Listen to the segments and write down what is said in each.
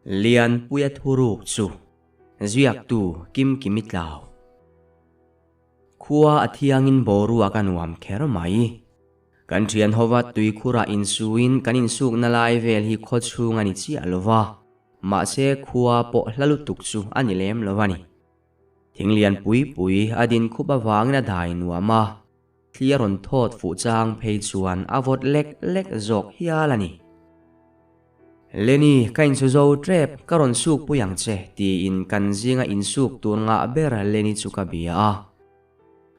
lian puya thuruk chu zuyak tu kim kimitlaw khuwa athiangin boru akanuam kher mai kan thian hova tui khura insuin kanin suk na lai vel hi kho chhung ani chi alova ma se khuwa po hlalutuk chu ani lem lovani thinglian pui adin khuba wangna dai nuama thliaron thot fu chang phei chuan avot lek zok hialani leni kain chu zo trep karon suk puyang che ti in kan zinga in suk tur nga ber leni chuka bia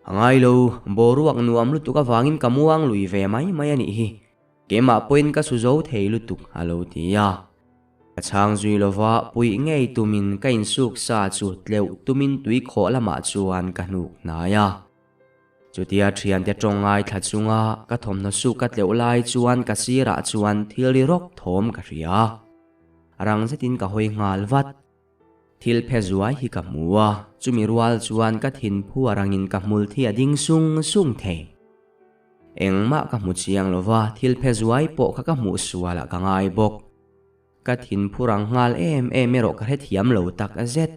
angai lo boruak nuam lutuka wangin kamuang lui ve mai ani hi kema point ka su zo thei lutuk alo tia chang zui lova pui ngei tumin kain suk sa chu tleu tumin tui kho lama chuan ka nuk na ya chutia thian te tongai thachunga ka thomna su ka tleu lai chuan ka sira chuan thilri rok thom ka ria arang zetin ka hoi ngal wat thil phezuai hi ka muwa chumi rual chuan ka thin phu arangin ka mul thi ading sung the engma ka mu chiang lova thil phezuai po ka mu suala ka ngai bok ka thin phurang ngal em ero ka hethiam lo tak azet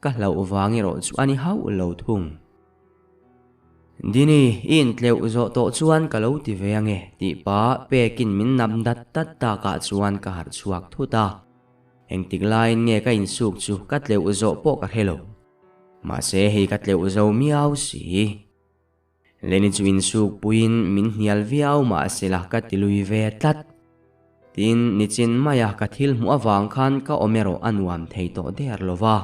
ka lo wangi ro chu ani hau lo thung dini in tleu zo to chuan ka lo ti veange ti pa pekin min nam dat ta ka chuan ka har chuak thuta eng tiglain nge ka in suk chu ka tleu zo po ka helo ma se hi ka tleu zo miau si leni chu in suk puin min hnial viau ma sela ka tilui ve tat tin nichin maya ka thil mu awang khan ka omero anuam thei to der lova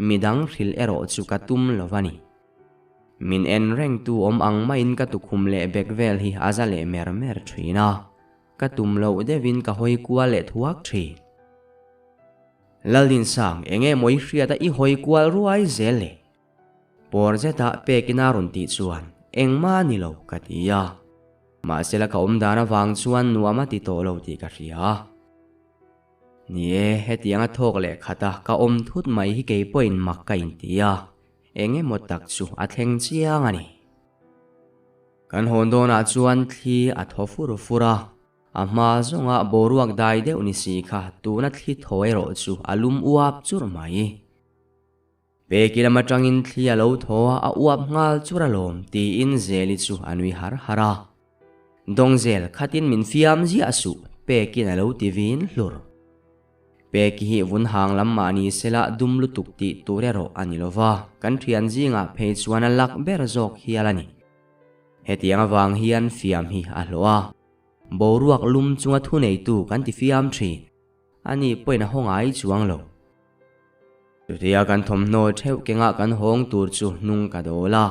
midang hril ero chu ka tum lovani min en reng tu om ang main ka tu khum le bekvel hi azale mer thina ka tum lo devin ka hoi kwa le thuak thi lalin sang enge moi hriata i hoi kwal ruai zele porzeta pekina run ti chuan engma ni lo katia ma sela ka omdana wang chuan nuama ti to lo ti ka ria nie hetianga thok le khata ka om thut mai hi ke point mak ka in tia enge motak chu atheng chiang ani kan hondona chuan thli a thofura ama zonga boruak dai de unisi kha tuna thli thoero chu alum uap chur mai pe kilama tangin thli alo thoa a uap ngal churalom ti in zeli chu anui hara dongzel khatin min fiam ji asu pe kin alo tivin hlur pe ki hi vun hang lam mani sela dum lutuk ti turero anilova kan thian jinga phei chuan lak ber jok hialani hetianga wang hian fiam hi aloa boruak lum chunga thu nei tu kan ti fiam thi ani poina hongai chuang lo tutia kan thomno theu kenga kan hong tur chu nung ka dola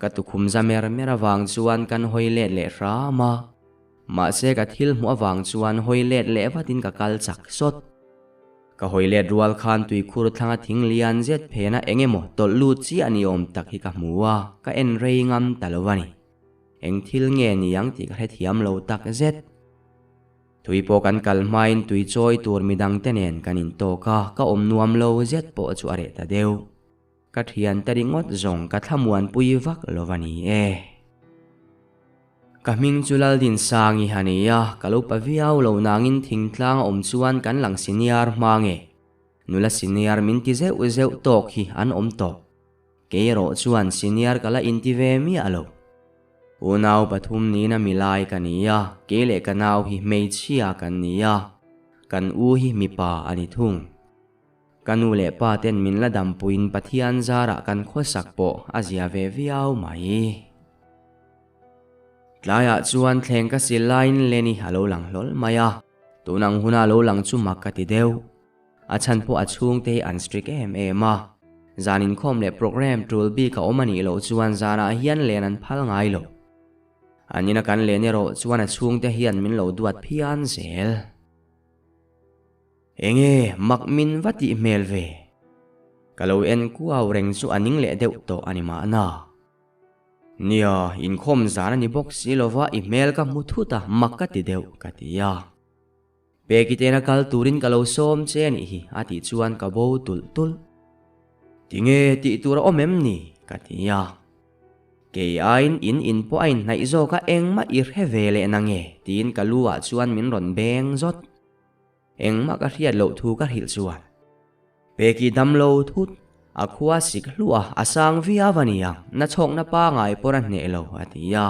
ka tu khum zamer mera wang chuan kan hoile le rama ma se ka thil mu awang chuan hoile le watin ka kal chak sot ka hoile rual khan tui khur thanga thing lian zet phena engemo tol lu chi ani om tak hi ka muwa ka en rei ngam talowani eng thil nge ni yang ti ka thiam lo tak zet tui po kan kalmain tui choi tur midang tenen kanin to ka om nuam lo zet po chu are ta deu ka thian taringot zong ka thamuan pui vak lovani kaming chulal din sangi hania kalo paviau lo nangin thingtlang om chuan kan lang senior mange nula senior min ti zeu tok hi an om to keiro chuan senior kala intive mi alo unaw pathum ni na milai kania kele kanau hi meichia kania kan u hi mipa ani thung kanu le pa ten min la dam puin pathian zara kan khosak po azia ve viau mai tlaya chuan thleng ka silain leni halo lang lol maya tunang huna lo lang chu makati deu achan po achung te an strict ma zanin khom le program tool bi ka omani lo chuan zara hian lenan phal ngai lo anina kan lenero chuan achung te hian min lo duat phian zel enge makmin vati melve kalo en kuaw reng chu aning le deuh to anima na nia in khom zana ni box silova email ka muthuta makati deuh katia pekitena kal turin kalo som cheni hi ati chuan ka bo tul tinge ti tura omem ni katia ke ain in po ain nai zo ka engma ir hevele nange tin kalua chuan min ron beng zot engma ka riat lo thu ka hil chuan peki dam lo thut akhua sik hlua asang via vaniang na chok na pa ngai pora hne lo atia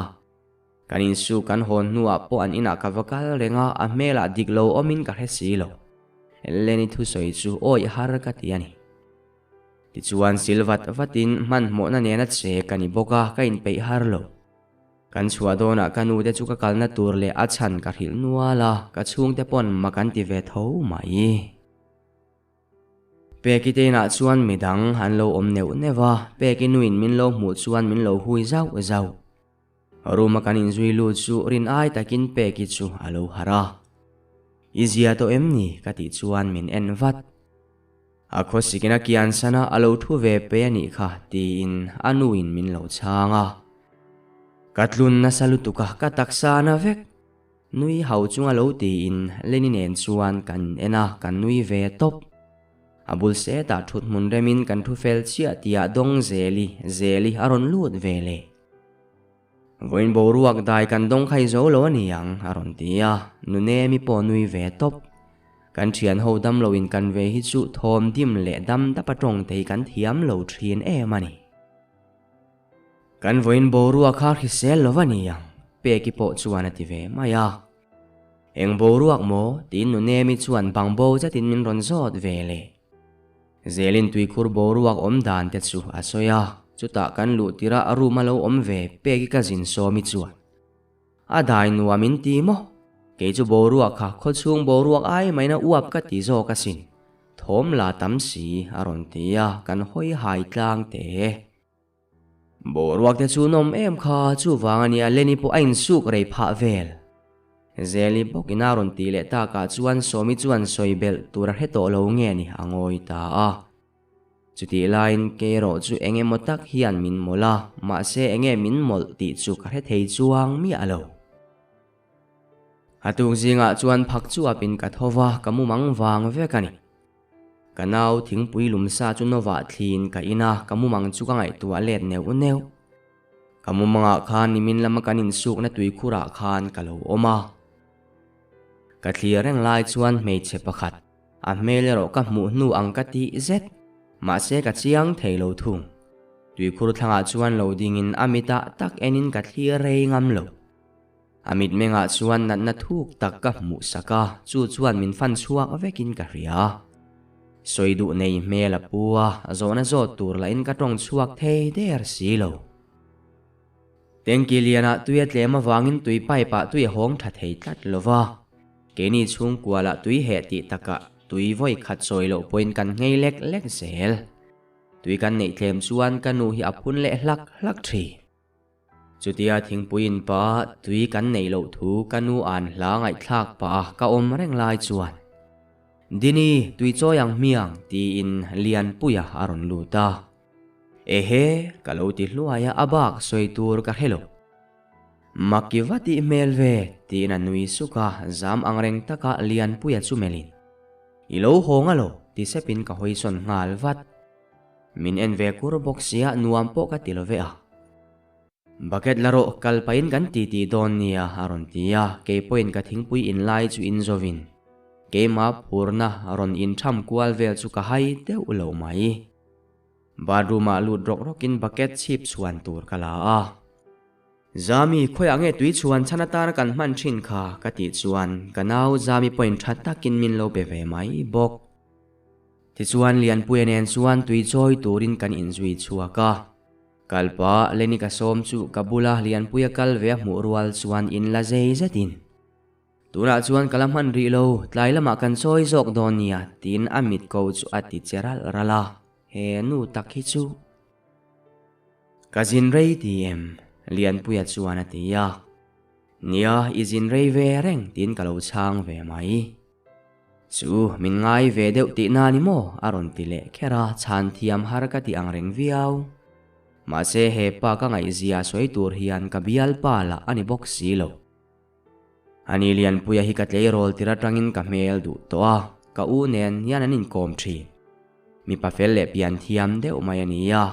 kanin su kan hon nuwa po an ina ka vakal renga a mela diklo omin ka hesi lo leni thu soi chu oi har ka tiani ti chuan silvat vatin man mo na ne na che kani boka ka in pe har lo kan chua dona kanu te chu ka kalna tur le a chan ka hil nuala ka chung te pon makan ti ve tho mai peki te na chuan midang han lo om neu newa peki nuin min lo mu chuan min lo hui zau zau ruma kanin zui lu chu rin ai takin peki chu alo hara izia to emni kati chuan min envat akho sikina kian sana alo thu ve pe ani kha ti in anuin min lo changa katlun na salutuka ka taksa na vek nui hau chunga lo ti in lenin en chuan kan ena kan nui ve top abul se ta thut mun remin kan thu fel chia tia dong zeli aron lut vele voin bo ruak dai kan dong khai zo lo niang aron tia nu ne mi po nui ve top kan thian ho dam lo in kan ve hi chu thom dim le dam ta patong te kan thiam lo thin e mani kan voin bo ruak kha hi sel lo vaniang pe ki po chuan ati ve maya eng bo ruak mo tin nu ne mi chuan bang bo cha tin min ron zot vele zelin tui khur bo ruak om dan te chu asoya chuta kan lu tira aru malo om ve pe ki ka jin so mi chuan adai nuwa min ti mo ke chu bo ruak kha kho chung bo ruak ai mai na uap ka ti zo ka sin thom la tam si aron tia kan hoi hai tlang te bo ruak te chu nom em kha chu wangania leni po ain suk rei pha vel zeli bokina ron ti le ta ka chuan somi chuan soibel tur he to lo nge ni angoi ta a chuti line ke ro chu enge motak hian min mola ma se enge min mol ti chu ka he thei chuang mi alo hatung zinga chuan phak chu apin ka thowa kamu mang wang ve kani kanau thing pui lum sa chu nowa thlin ka ina kamu mang chu ka ngai tu alet neu kamu manga khan nimin lama kanin suk na tui khura khan kalo oma ka thlir reng lai chuan mei che pakhat a mele ro ka mu nu ang ka ti zet ma se ka chiang theilo thung tui khur thanga chuan loading in amita tak enin ka thlir rei ngam lo amit menga chuan nat na thuk tak ka mu saka chu chuan min fan chuak vekin ka ria soidu nei mela puwa zona zo tur la in ka tong chuak thei der silo tengkiliana tuya tlema wangin tui pai pa tui hong tha thei tlat lova keni chung kwala tui he ti taka tui voi khat soilo point kan ngei lek zel tui kan nei thlem chuan kanu hi aphun le hlak thi chutia thingpuin pa tui kan nei lo thu kanu an hla ngai thlak pa ka om reng lai chuan dini tui choyang miang ti in lian puya aron luta ehe kalau ti hluaya abak soitur ka helo makivati melve ti na nui suka zam angreng taka lian puya chumelin ilo hongalo ti sepin ka hoison ngal vat min enve kur boxia nuampo ka tilove a bucket laro kalpain kan ti don nia aron tia ke point ka thingpui in lai chu in zovin ke ma purna aron in tham kwal vel chu ka hai deu lo mai badruma lu rokin bucket chip chuan tur kala a zami khoi ange tui chuan chanatar kan man thin kha kati chuan kanau zami point thattakin min lo be ve mai bok ti chuan lian puenen chuan tui choi turin kan inzui chuaka kalpa leni ka som chu kabula lian puya kal ve mu rual chuan in la zei zatin tura chuan kalamhan ri lo tlailama kan choi jok donia tin amit ko chu ati cheral rala he nu takhi chu kazin rei tm lian puya chuan atia nia izin rei ve reng tin kalo chang ve mai chu min ngai ve deuh ti na ni mo aron tile khera chan thiam har ka ti ang reng viau ma se he pa ka ngai zia soi tur hian ka bial pala ani box silo ani lian puya hi ka tlei rol tira tangin ka mel du to a ka u nen yan anin kom thi mi pa fel le pian thiam deuh mai ania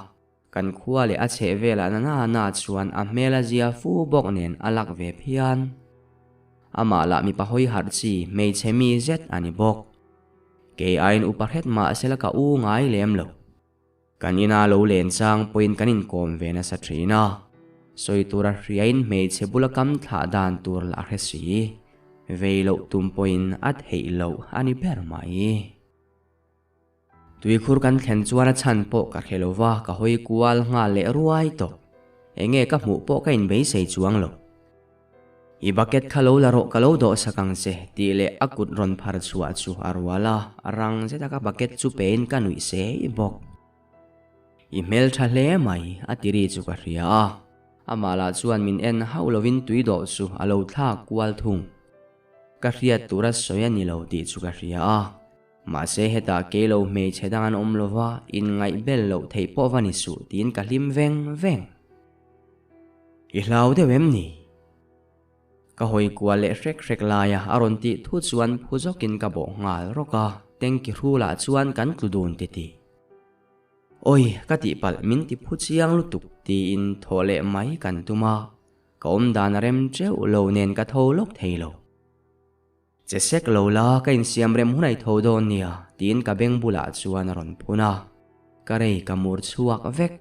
kan khua le a che vela na chuan a mela zia fu bok nen alak ve phian ama la mi pahoi har chi mei chemi zet ani bok ke ain uparhet ma sela ka u ngai lem lo kanina lo len chang point kanin kom ve na sa thina soitura riain mei chebula kam tha dan tur la resi veilo tum point at heilo ani ber mai tui khur kan thlen chuana chan po ka khelova ka hoi kual nga le ruai to enge ka mu po ka in be sei chuang lo I bucket khalo laro kalo do sakang se ti le akut ron phar chua chu arwala arang se taka bucket chu pen kanui se I bok email thale mai atiri chu ka ria amala chuan min en haulovin tui do chu alo tha kwal thung ka ria tura soya ni lo ti chu ka ria ma se heta ke lo me chedan omlova in ngai bel lo thei po vani su tin ka lim veng veng I hlau de wem ni ka hoi kwa le rek laya aron ti thu chuan phujokin ka bo ngal roka tengki rula chuan kan kludun ti oi ka ti pal min ti phu chiang lutuk ti in thole mai kan tuma ka om dan rem treu lo nen ka tholok theilo chesek lo la ka in siam rem hunai thodon nia tin ka beng bula chuan ron phuna ka rei ka mur chuak vek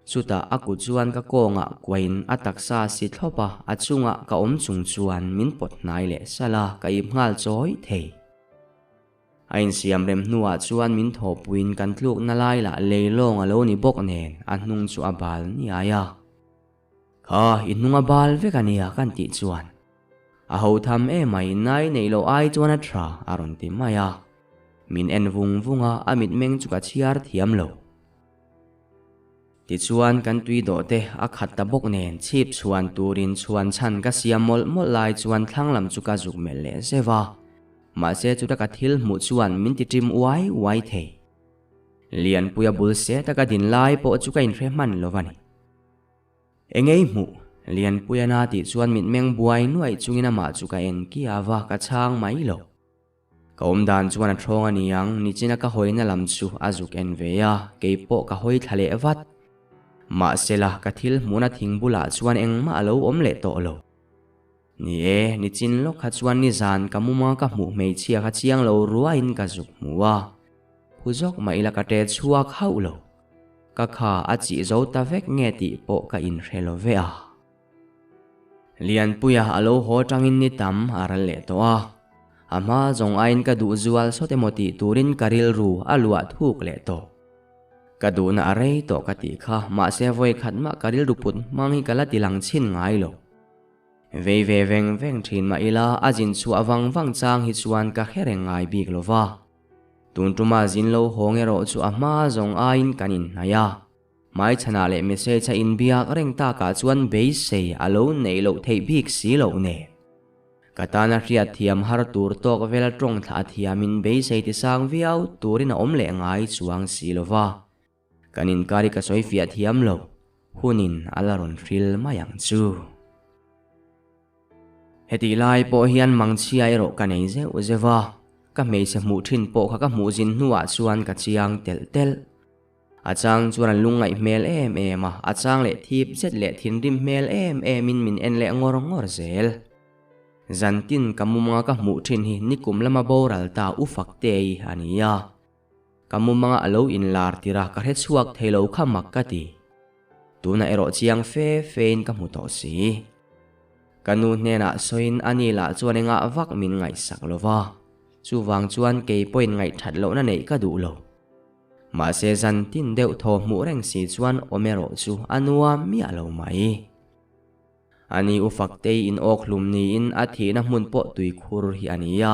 suta aku chuan ka konga kwain ataksa si thopa achunga ka chung chuan min pot nai le sala ka imngal choi thei ain siam rem nuwa chuan min thopuin kan tluk na lai la leilong alo ni bok nen anung chu abal ni aya kha inunga bal vekania kan ti chuan a ho tham e mai nai nei lo ai chuan a thra aron ti maya min en vunga amit meng chu ka chiar thiam lo ti chuan kan tui do te a khat ta bok nen chip chuan turin chuan chan ka siamol mol lai chuan thanglam chu ka juk mel le sewa ma se chu ta ka thil mu chuan min ti trim wai the lian puya bul se ta ka din lai po chu ka in rehman lovani engei mu lian puya na ti chuan min meng buai nuai chungina ma chu ka en ki awa ka chang mai lo ka dan chuan a thong ani yang ni china ka hoina lam chu azuk en veya ke po ka hoi thale wat ma sela ka thil muna thingbula chuan engma alo om le to lo ni e ni chin lo kha chuan ni zan kamuma ka mu mei chia kha chiang lo ruain ka juk muwa phujok mai la ka te chuak hau lo ka kha a chi zo ta vek nge ti po ka in relo ve a lian puya alo ho tangin ni tam aral le to a ama zong ain ka du zual so te moti turin karil ru alua thuk le to kaduna arei to kati kha ma se voi khat ma karil ruput mangi kala tilang chin ngai lo ve veng thin ma ila ajin chu awang wang chang hi chuan ka hereng ngai bik lova tun tuma jin lo hongero chu ama zong ain kanin naya mai chana le message cha in biak reng ta ka chuan be se alo nei lo thei bik si lo ne katana ria thiam har tur tok vel trong tha thiamin be se ti sang viau turin om le ngai chuang si lova kanin kari ka soi fiat hiam lo hunin alaron ril mayang chu heti lai po hian mangchi ai ro kanei je uzewa ka mei se mu thin po kha ka mu jin nuwa chuan ka chiang tel achang chuan lungai mel em a achang le thip zet le thin rim mel em min en le ngor zel zantin kamuma ka mu thin hi nikum lama boral ta ufak te ania kamumanga alo in lar tira ka het suak thelo khamak kati tuna ero chiang fein ka mu to si kanu nena soin ani la chuanenga vak min ngai sak lova chu wang chuan ke point ngai that lo na nei ka du lo ma se zan tin deuh tho mu reng si chuan omero chu anuwa mi alo mai ani ufak te in oklum ni in athi na mun po tui khur hi ania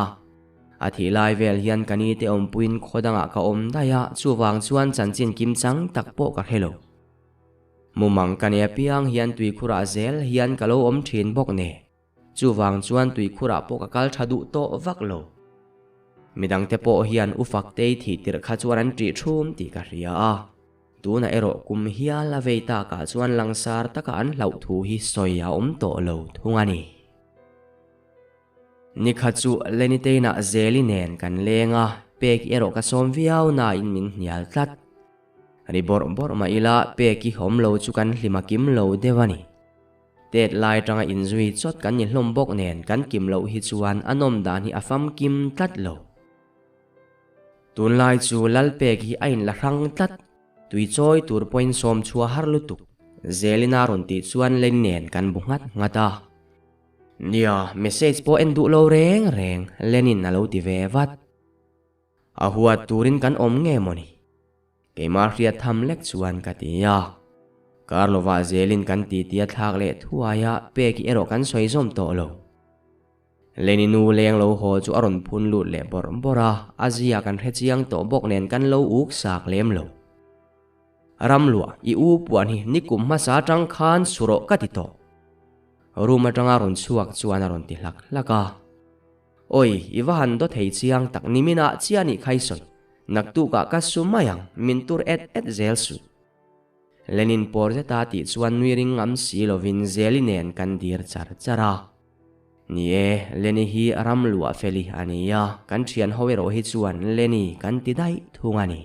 athi lai vel hian kani te ompuin khodanga ka om daya chuwang chuan chanchin kim chang tak po ka helo mumang kania piang hian tui khura zel hian kalo om thin bok ne chuwang chuan tui khura po ka kal thadu to vak lo midang te po hian ufak te thi tir kha chuan an tri thum ti ka ria a tuna ero kum hial la veita ka chuan langsar taka an hlau thu hi soya om to lo thungani nikhachu leniteina zeli nen kan lenga pek ero ka som viau na in min nial tlat ri bor ma ila peki hom lo chu kan hlima kim lo dewani tet lai tanga inzui chot kan ni hlom bok nen kan kim lo hi chuan anom dan hi afam kim tlat lo tun lai chu lalpek hi ain la rang tlat tui choi tur point som chua har lutuk zelina ron ti chuan len nen kan bungat ngata nia message po endu lo reng reng lenin na lo ti ve vat a huat turin kan om nge moni keimar ria tham lek chuan katia Karlova zelin kan ti tia thak le thuaya peki ero kan soi zom to lo leninu leng lo ho chu aron phun lut le bor bora azia kan rechiang to bok nen kan lo uk sak lem lo ramlua I u puan hi nikum ma sa tang khan suro katito ruma tanga ron chuak chuan aron ti hlak laka oi iwahan do thei chiang tak nimina chiani khaisoi naktu ka kasumayang mintur et zelsu lenin porjeta ti chuan nuiring am si lovin zelinen kan dir char chara nie leni hi ramlua feli ania kan thian howero hi chuan leni kan ti dai thungani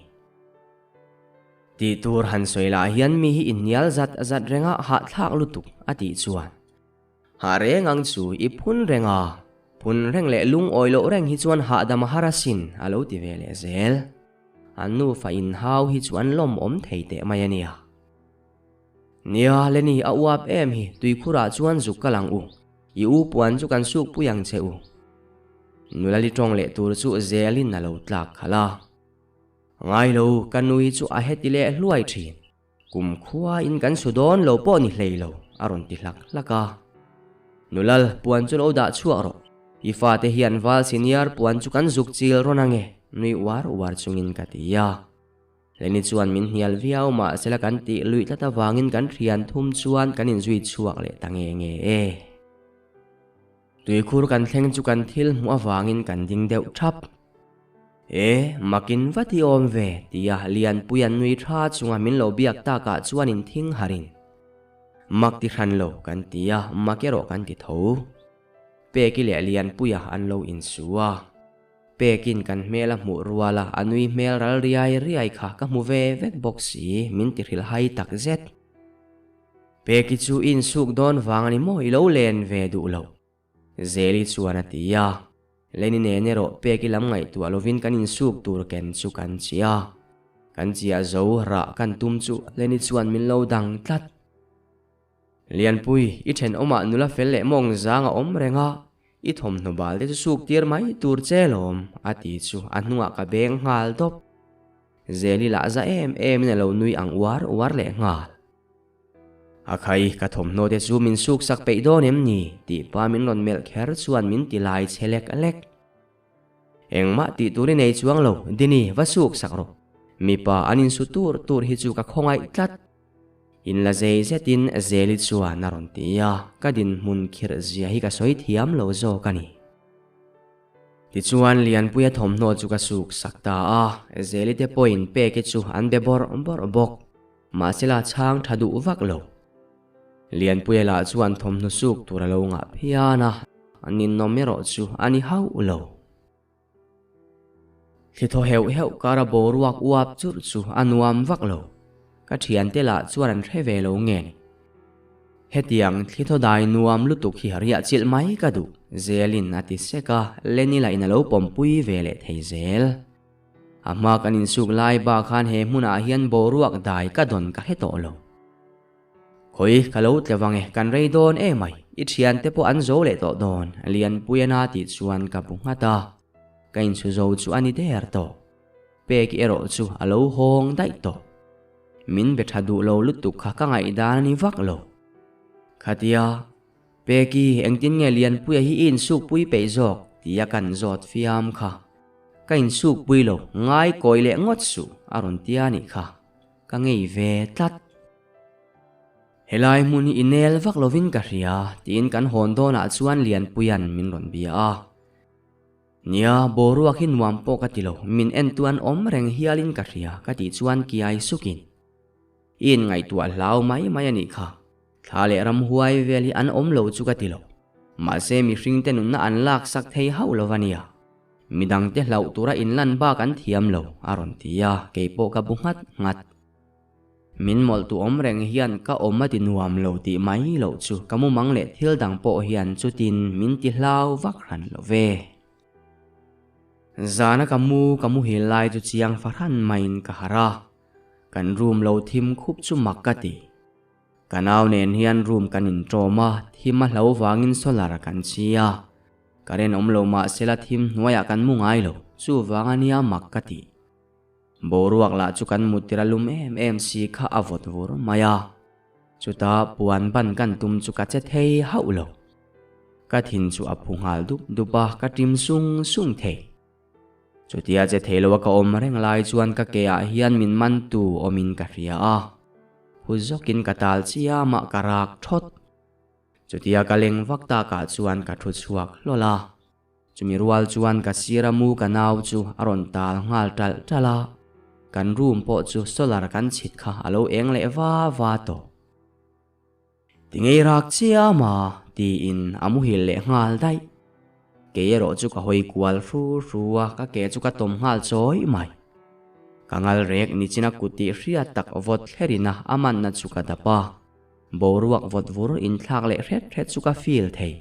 ti tur han soila hian mi hi inyal zat renga ha thak lutuk ati chuan ha rengang chu I phun renga phun reng le lung oilo reng hi chuan ha dam harasin alo ti vele zel anu fa in hau hi chuan lom om theite mayania nia leni a uap em hi tui khura chuan zukalang u I u puan chu kan suk puyang che u nulali tong le tur chu zelin na lo tlak khala ngai lo kanui chu a hetile hluai thin kum khuwa in kan sudon lo po ni hleilo aron ti hlak laka nulal puan chu lo da chuak ro ifa te hian wal senior puan chu kan zuk chil ronange nui war chungin katia leni chuan min hial viau ma sela kan ti lui tata wangin kan thian thum chuan kan in zui chuak le tange nge e tui khur kan thleng chu kan thil mu awangin kan ding deuh thap makin vati om ve tia lian puyan nui tha chunga min lo biak ta ka chuan in thing harin mak ti hran lo kan tia makero kan ti tho peki le lian puya an lo in suwa pekin kan mela mu ruala anui mel ral riai kha ka mu ve vek boxi min ti ril hai tak zet peki chu in suk don wangani mo I lo len ve du lo zeli chuan atia leni nero peki lam ngai tu alovin kan in suk tur ken chu kan chia zo ra kan tum chu leni chuan min lo dang tlat lian pui I then oma nula fel le mong zanga om renga I thom no bal te suk tir mai tur chelom ati chu anunga ka beng ngal dop zeli la za em ne lo nui ang war le ngal akhai ka thom no te chu min suk sak pe don em ni ti pa min lon mel kher chuan min ti lai chelek alek engma ti turi nei chuang lo dini va suk sak ro mi pa anin su tur hi chu ka khongai tlat in la zei zetin zeli chuan aron tia kadin mun khir zia hi ka soi thiam lo zo kani ti chuan lian puya thom no chu ka suk sakta a zeli te point pe ke chu an de bor bok ma sela chang thadu vak lo lian puya la chuan thom no suk tura lo nga phiana anin nomero chu ani hau lo thitho heu kara boruak uap chur chu anuam vak lo ka thian te la chuan an thre ve lo nge hetiang thitho dai nuam lutuk hi haria chil mai ka du zelin ati seka leni la ina lo pompui vele thei zel ama kanin suk lai ba khan he hmuna hian boruak dai ka don ka heto lo khoi kalo tlewange kan rei don e mai I thian te po an zo le to don lian puyana ti chuan ka bungata kain chu zo chu ani der to pek ero chu alo hong dai to min bethadu lo lutuk kha ka ngai dan ni vak lo khatia peki engtin nge lian puya hi in suk pui pe jok tia kan zot fiam kha kain suk pui lo ngai koile ngot su aron tia ni kha ka ngei ve tlat helai muni inel vak lovin ka ria tin kan hon do na chuan lian puyan min ron bia nia boruak hin wam po ka tilo min en tuan om reng hialin ka ria ka ti chuan ki ai sukin in ngai tua lau mai ani kha thale ram huai veli an om lo chu ka tilo ma se mi hring te nun na an lak sak thei hau lovania midang te hlau tura in lan ba kan thiam lo aron tia ke po ka bungat ngat min mol tu om reng hian ka om ati nuam lo ti mai lo chu kamu mang le thil dang po hian chutin min ti hlau vak ran lo ve zana kamu hilai chu chiang faran main ka hara kan room lo thim khup chu makati kanaw nen hian room kanin troma thima hlo wangin solar kan chia karen om lo ma sela thim nuaya kan mungai lo chu wangania makati boruak la chu kan mutiralum em si kha avot vur maya chuta puan ban kan tum chu ka che thei haulo ka thin chu aphungal dupa ka tim sung the chutia che thelo ka om reng lai chuan ka ke a hian min man tu omin ka ria a huzokin katal chia ma karak thot chutia ka leng vakta ka chuan ka thu chuak lola chumi rual chuan ka siramu ka naw chu aron tal ngal tal tala kan room po chu solar kan chit kha alo eng le wa to tingei rak chia ma ti in amu hil le ngal dai ke ro chu ka hoi kwal ruwa ka ke chu ka tom ngal choi mai kangal rek ni china kuti ria tak vot herina aman na chu ka dapa boruak vot vur in thak le ret chu ka feel thei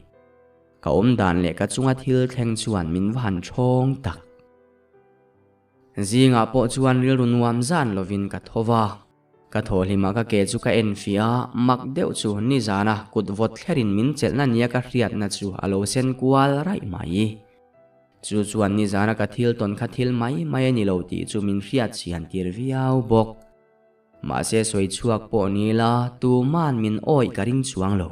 ka dan le ka chunga thil thleng chuan min van thong tak zinga po chuan ril runwam zan lovin ka thowa ka tholima ka ke chu ka enfia mak deuh chu ni zana kut vot thlerin min chelna nia ka hriat na chu alo sen kwal rai mai chu chuan ni zana ka thil ton kha thil mai ni lo ti chu min hriat chian tir viau bok ma se soi chuak po ni la tu man min oi ka ring chuang lo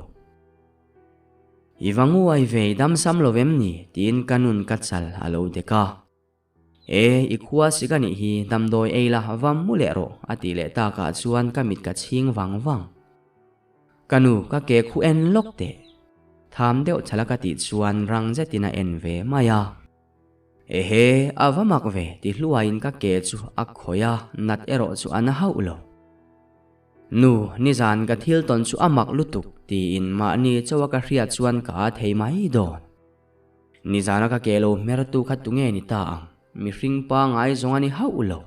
iwangu ai ve dam sam lovem ni tin kanun ka chal alo deka ikhua sikani hi damdoi eila vam mulero ati le ta ka chuan kamit ka ching wang kanu ka ke khu en lokte tham deuh chalaka ti chuan rang zetina en ve maya avamak ve ti hluain ka ke chu akhoya nat ero chu an haulo nu ni zan ka thil ton chu amak lutuk ti in ma ni chawa ka hria chuan ka thei mai don ni zana ka kelo mertu khatunge ni ta ang mi hring pa ngai zong ani haulo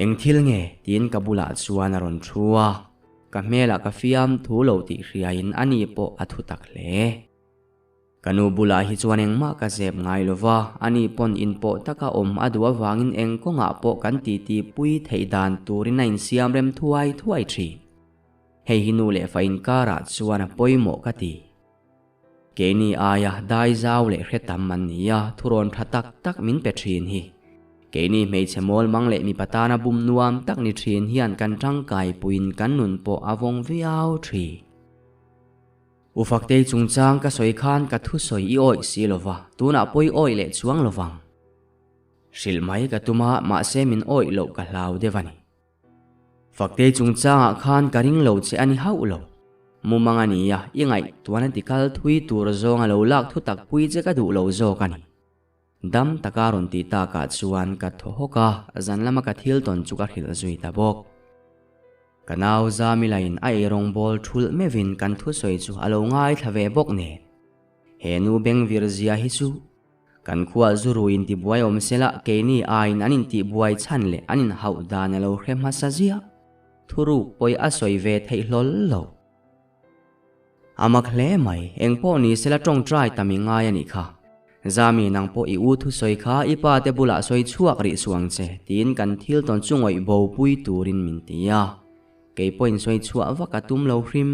eng thil nge tin kabula chuan aron thua ka mela ka fiam thulo ti hriain ani po athu tak hle kanu bula hi chuan eng ma ka zep ngai lova ani pon in po taka om adwa wangin eng konga po kan ti pui theidan turin nain siam rem thuai thi hei hinu le fa in kara chuan poimo ka ti keni aya dai zau le hretam man nia thuron thatak tak min pe thin hi keni mei chemol mang le mi patana bum nuam tak ni thin hian kan tang kai puin kan nun po awong viau thi ufakte chungchang ka soi khan ka thu soi i oi silova tuna poi oi le chuang lowang silmai ka tuma ma se min oi lo ka hlau devani fakte chungchang khan ka ring lo che ani hau lo mumangania ingai tuana tikal thui tur zonga lo lak thu tak pui che ka du lo zo kani dam takaron ti ta ka chuan ka thohoka zanlama ka thil ton chu ka hil zui ta bok kanaw zamilain ai rong bol thul mevin kan thu soi chu alo ngai thave bok ne henu beng virzia hi chu kan khuwa zuru in ti buai om sela keni ain anin ti buai chan le anin hau dan lo khem ha sajia thuru poi a soi ve thei hlol lo amak hle mai engpo ni sela tong trai tami ngai ani kha zami nang po i u thu soi kha ipa te bula soi chuak ri suang che tin kan thil ton chungoi bo pui turin min tia ke point soi chua waka tum lo hrim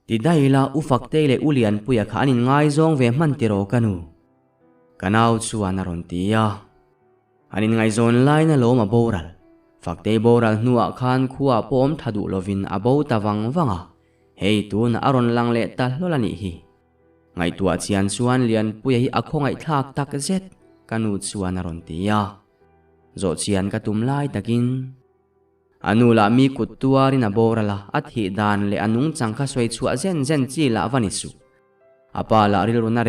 ti daila ufak te le ulian puya kha anin ngai zong ve man tiro kanu kanaw chuan aron tia anin ngai zon lai na lo ma boral fakte boral nuwa khan khuwa pom thadu lovin abo tawang wanga hei tu na aron lang le ta lolani hi ngai tua chian chuan lian puya hi akhongai thak tak zet kanu chuan aron tia zo chian ka tum lai takin anula mi kutuarin aborala athi dan le anung changkha soi chua zen chi la vanisu apa la riluna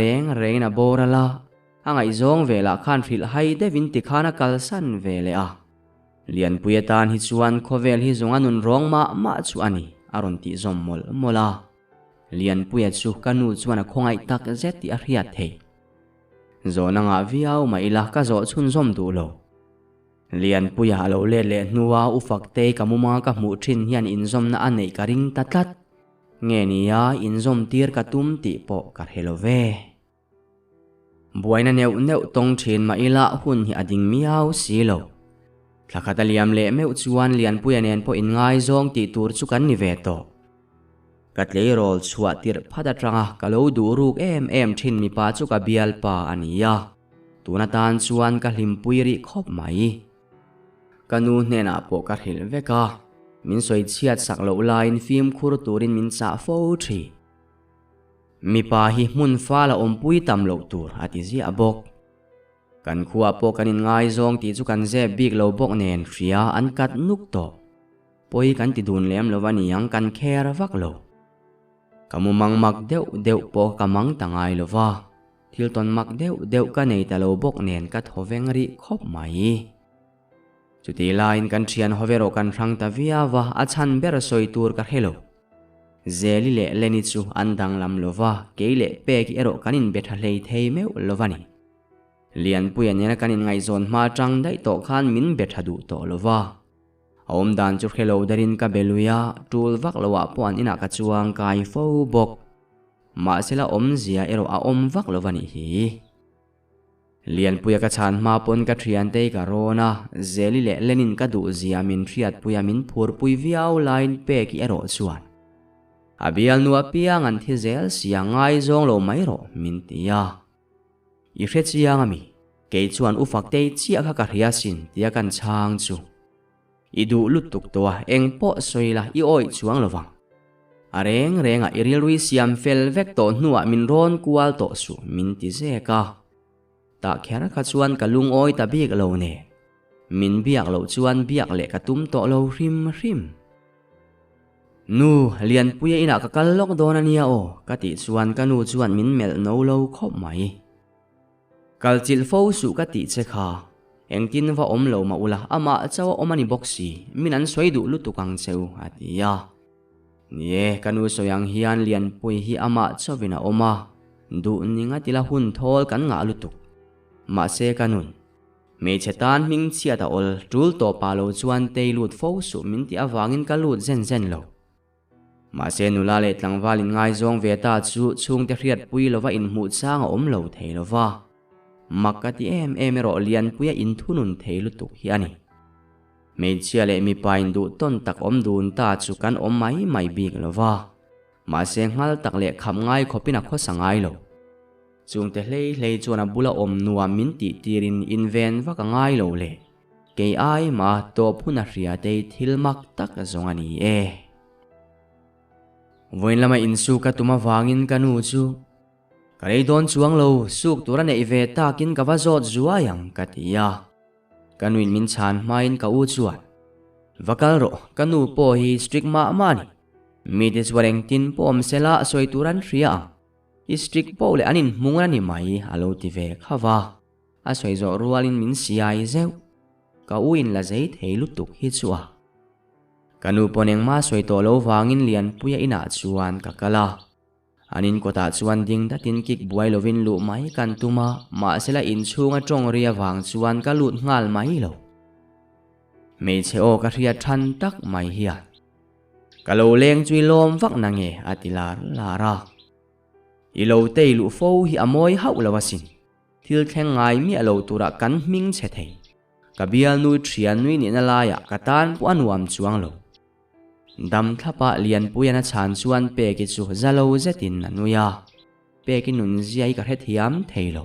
reng na borala angai zong vela khan phil hai devin tikhana kalsan vele a lian puyetan hi chuan khovel hi zonga nun rong ma chu ani aron ti zom mola lian puya chu kanu chuan khongai tak zet ti a hriat thei zona nga viau mai la ka zo chun zom du lo lian puya lo le nuwa ufakte kamuma ka mu thin hian inzom na anei ka ring tatlat nge nia inzom tir ka tum ti po ka helove buaina neu tong thin ma ila hun hi ading miau silo thlakata liam le meu chuan lian puya nen po in ngai zong ti tur chu kan ni ve to katlei rol chhuwa tir phada tanga kalo du ruk em thin mi pa chu ka bial pa ania tuna tan chuan ka hlimpui ri khop mai kanu hnena po ka hil veka min soi chiat sak lo line film khur turin min cha fo thi mi pa hi mun fa la ompui tam lo tur ati zia bok kan khuwa po kanin ngai zong ti chu kan ze big lo bok nen ria an kat nuk to poi kan ti dun lem lovani yang kan kher vak lo kamumang mak deu po kamang tangai lova thilton mak deu ka nei ta lo bok nen ka thoveng ri khop mai chuti line kan thian hovero kan rang ta viawa achan ber soi tur ka helo zeli le leni chu andang lam lova keile pe ki ero kanin betha hlei thei meu lovani lian puya nena kanin ngai zon ma tang dai to khan min betha du to lova om dan chu helo darin ka beluya tul vak lowa pon ina ka chuang kai fo bok ma sela om zia ero a om vak lovani hi lian puya ka chan ma pon ka thian te ka rona zeli le lenin ka du zia min thiat puya min phur pui viau line pe ki ero chuan abial nu apia ngan thi zel sia ngai zong lo mai ro min tia i hre chiang ami ke chuan u fak te chia kha ka ria sin tia kan chang chu i du lut tuk to eng po soila i oi chuang lowang areng renga iril rui siam fel vek to nuwa min ron kual to su min ti zeka ta khera kha chuan kalung oi ta bik lo ne min biak lo chuan biak le ka tum to lo hrim nu lian puya ina ka kallok dona nia o kati chuan kanu chuan min mel no lo khop mai kalchil fo su kati che kha engtin va om lo ma ula ama chawa omani boxi minan soidu lutukang cheu atia nie kanu soyang hian lian pui hi ama chawina oma du ninga tila hun thol kan nga lutuk ma se kanun me chetan ming chia ta ol tul to palo chuan teilut fo su min ti awangin kalut zen lo ma se nula le tlangwalin ngai zong ve ta chu chung te hriat pui lova in mu changa om lo thei lova makati em ro lian puya in thunun thei lutuk hi ani me chia le mi pain du ton tak om dun ta chu kan om mai bik lova ma se ngal tak le kham ngai khopina kho sangai lo chung te hlei chuan a bula om nuam min ti tirin inven wa ka ngai lo le ke ai ma to phuna ria te thilmak tak zong ani voin lama insu ka tuma wangin kanu chu kalei don chuang lo suk tura nei ve takin ka wazot zuwa yang katia kanuin min chan main ka u chuan vakal ro kanu po hi strict ma mani midis wareng tin pom sela soi turan ria strict po le anin mungra ni mai alo ti ve khawa a soi zo rualin min siai zeu ka uin la zei theilu tuk hi chuwa kanu poneng ma soi to lo wangin lian puya ina chuan ka kala anin kota chuan ding datin kik buai lovin lu mai kan tuma ma sela in chunga tong ria wang chuan ka lut ngal mai lo me cheo ka ria than tak mai hian kalo leng chui lom vak na nge atilar lara i lo te lu fo hi amoi hau lawasin thil thleng ngai mi alo tura kan ming che thei ka bial nu thian nui ni na la ya katan pu anuam chuang lo dam thapa lian puyana chan chuan pe ki chu zalo zetin nanuya pe ki nun ziai ka hethiam theilo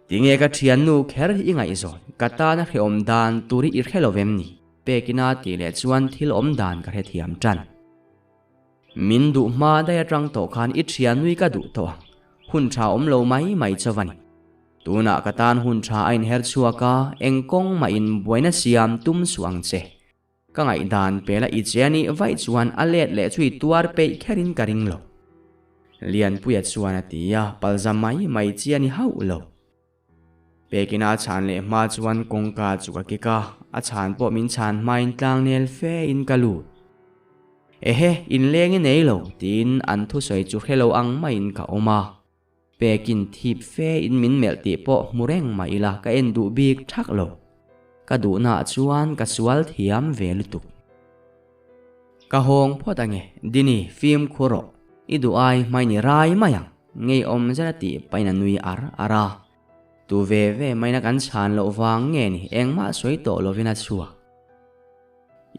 tinge ka thian nu kher hi ngai zon kata na khom dan turi ir khelovem ni pe ki na ti le chuan thil om dan ka hethiam tran min du ma da atang to khan i thian nui ka du to hun tha om lo mai chawani tuna katan hun tha ain her chuaka engkong ma in buaina siam tum suang che ka ngai dan pela i cheni vai chuan alet le chui tuar pe kherin karing lo lian puya chuan atia palzamai mai chiani hau lo pekina chan le ma chuan kongka chuka kika a chan po min chan main tlang nel fe in kalu ehe in leng nei lo tin an thu soi chu hello ang main ka oma pekin thip fe in min mel ti po mureng mai la ka en du bik thak lo ka du na chuan ka sual thiam ve lutuk ka hong phota nge dini film khuro idu ai mai ni rai mayang ngei om zara ti paina nui ar ara tu ve mai na kan chan lo wang nge ni engma soi to lovina chua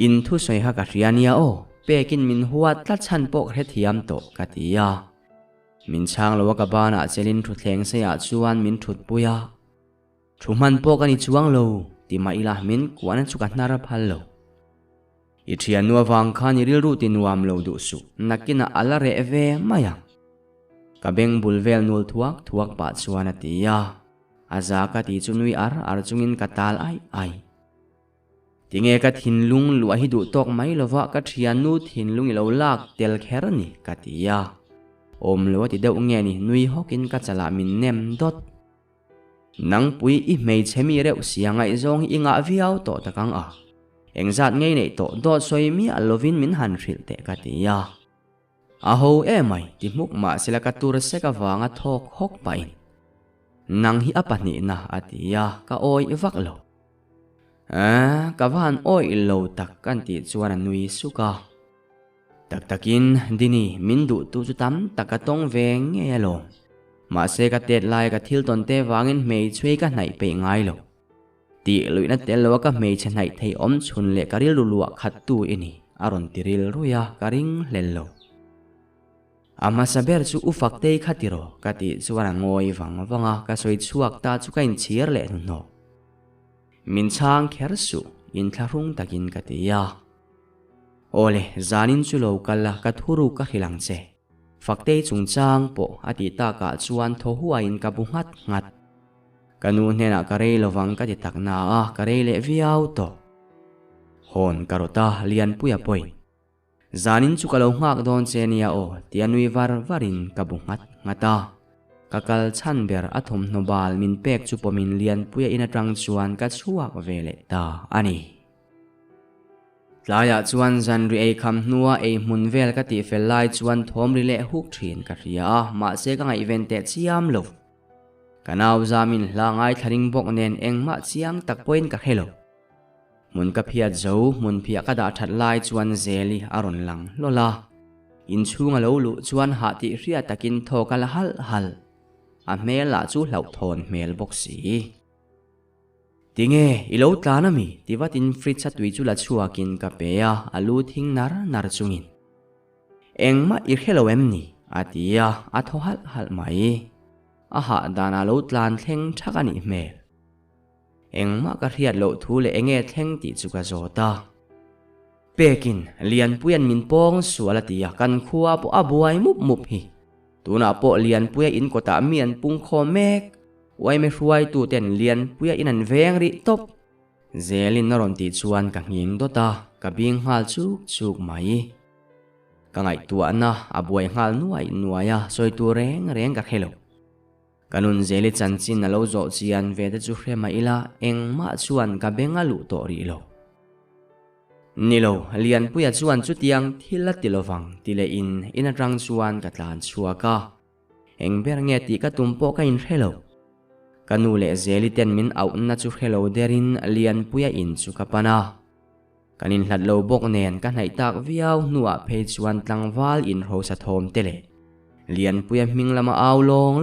in thu soi ha ka riania o pekin min huat tla chan pok he thiam to katia min chang lo ka bana chelin thu thleng se ya chuan min thut puya thuman pok ani chuang lo ti mai la min kwan chu ka nara phal lo i thia nuwa wang khan i ril ru ti nuam lo du su nakina ala re ve maya ka beng bulvel nul thuak pa chuan atia aza ka ti chunui ar chungin katal ai tinge ka thinlung lu hi du tok mai lova ka thianu thinlung lo lak tel kher ni katia om lo ti deuh nge ni nui hokin ka chala min nem dot nang pui i mei chemi reu siangai zong inga viau to takang a engzat ngei nei to do soi mi alovin min han ril te katia a ho e mai ti muk ma sila ka tur se ka wanga thok hok pa in nang hi apani na atia ka oi vak lo ka van oi lo tak kan ti chuan nui suka takin dini min du tu chu tam takatong veng nge lo ma se ka tet lai ka thil ton te wangin mei chui ka nai pe ngai lo ti luina tel lo ka mei chen nai thei om chun le karil lulua khat tu ini aron tiril ruya karing lello ama saber chu ufak te khatiro ka ti chuan ngoi wanga ka soi chuak ta chu kain chir le no min chang kher su in tharung takin katia ole zanin chu lo kala ka thuru ka hilang che fakte chung chang po ati ta ka chuan tho huwa in ka bungat ngat kanu hena ka rei lowang ka ti takna a ka rei le viau to hon karota lian puya poi zanin chu ka lo ngak don chenia o tianui varin ka bungat ngata kakal chan ber athom nobal min pek chu pomin lian puya ina tang chuan ka chuak vele ta ani tlaya chuan zan ri ei kham nuwa ei mun vel ka ti fel lai chuan thom ri le huk thin ka ria ma se ka ngai event te chiam lo kanaw zamin hlangai tharing bok nen engma chiang tak point ka helo mun ka phia zo mun phia ka da that lai chuan zeli aron lang lola in chunga lo lu chuan ha ti ria takin thokal hal a mel la chu hlau thon mel bok si tinge ilo tlana mi tiwatin fridge chatui chu la chuakin ka peya alu thing nar chungin engma ir hello emni atia atho hal mai aha dana lo tlan thleng thakani mel engma ka riat lo thu le enge thleng ti chu ka zota pekin lian puyan min pong suala tia kan khuwa po abuai mup hi tuna po lian puya in kota mian pung kho mek wai me ruai tu ten lian puya in an veng ri top zelin naron ti chuan ka nging dota ka bing hal chuk mai ka ngai tu ana abuai hal nuaya soi tu reng ka khelo kanun zeli chanchin na lo zo chian ve te chu hrema ila engma chuan ka benga lu to ri lo nilo lian puya chuan chu tiang thila tilovang tile in atang chuan ka tlan chuaka engber nge ti ka tumpo ka in hello kanu le zeli ten min au na chu hello derin lian puya in chu kapana kanin hlat lo bok nen ka nai tak viau nuwa phe chuan tlangwal in ho sa thom tele lian puya minglama au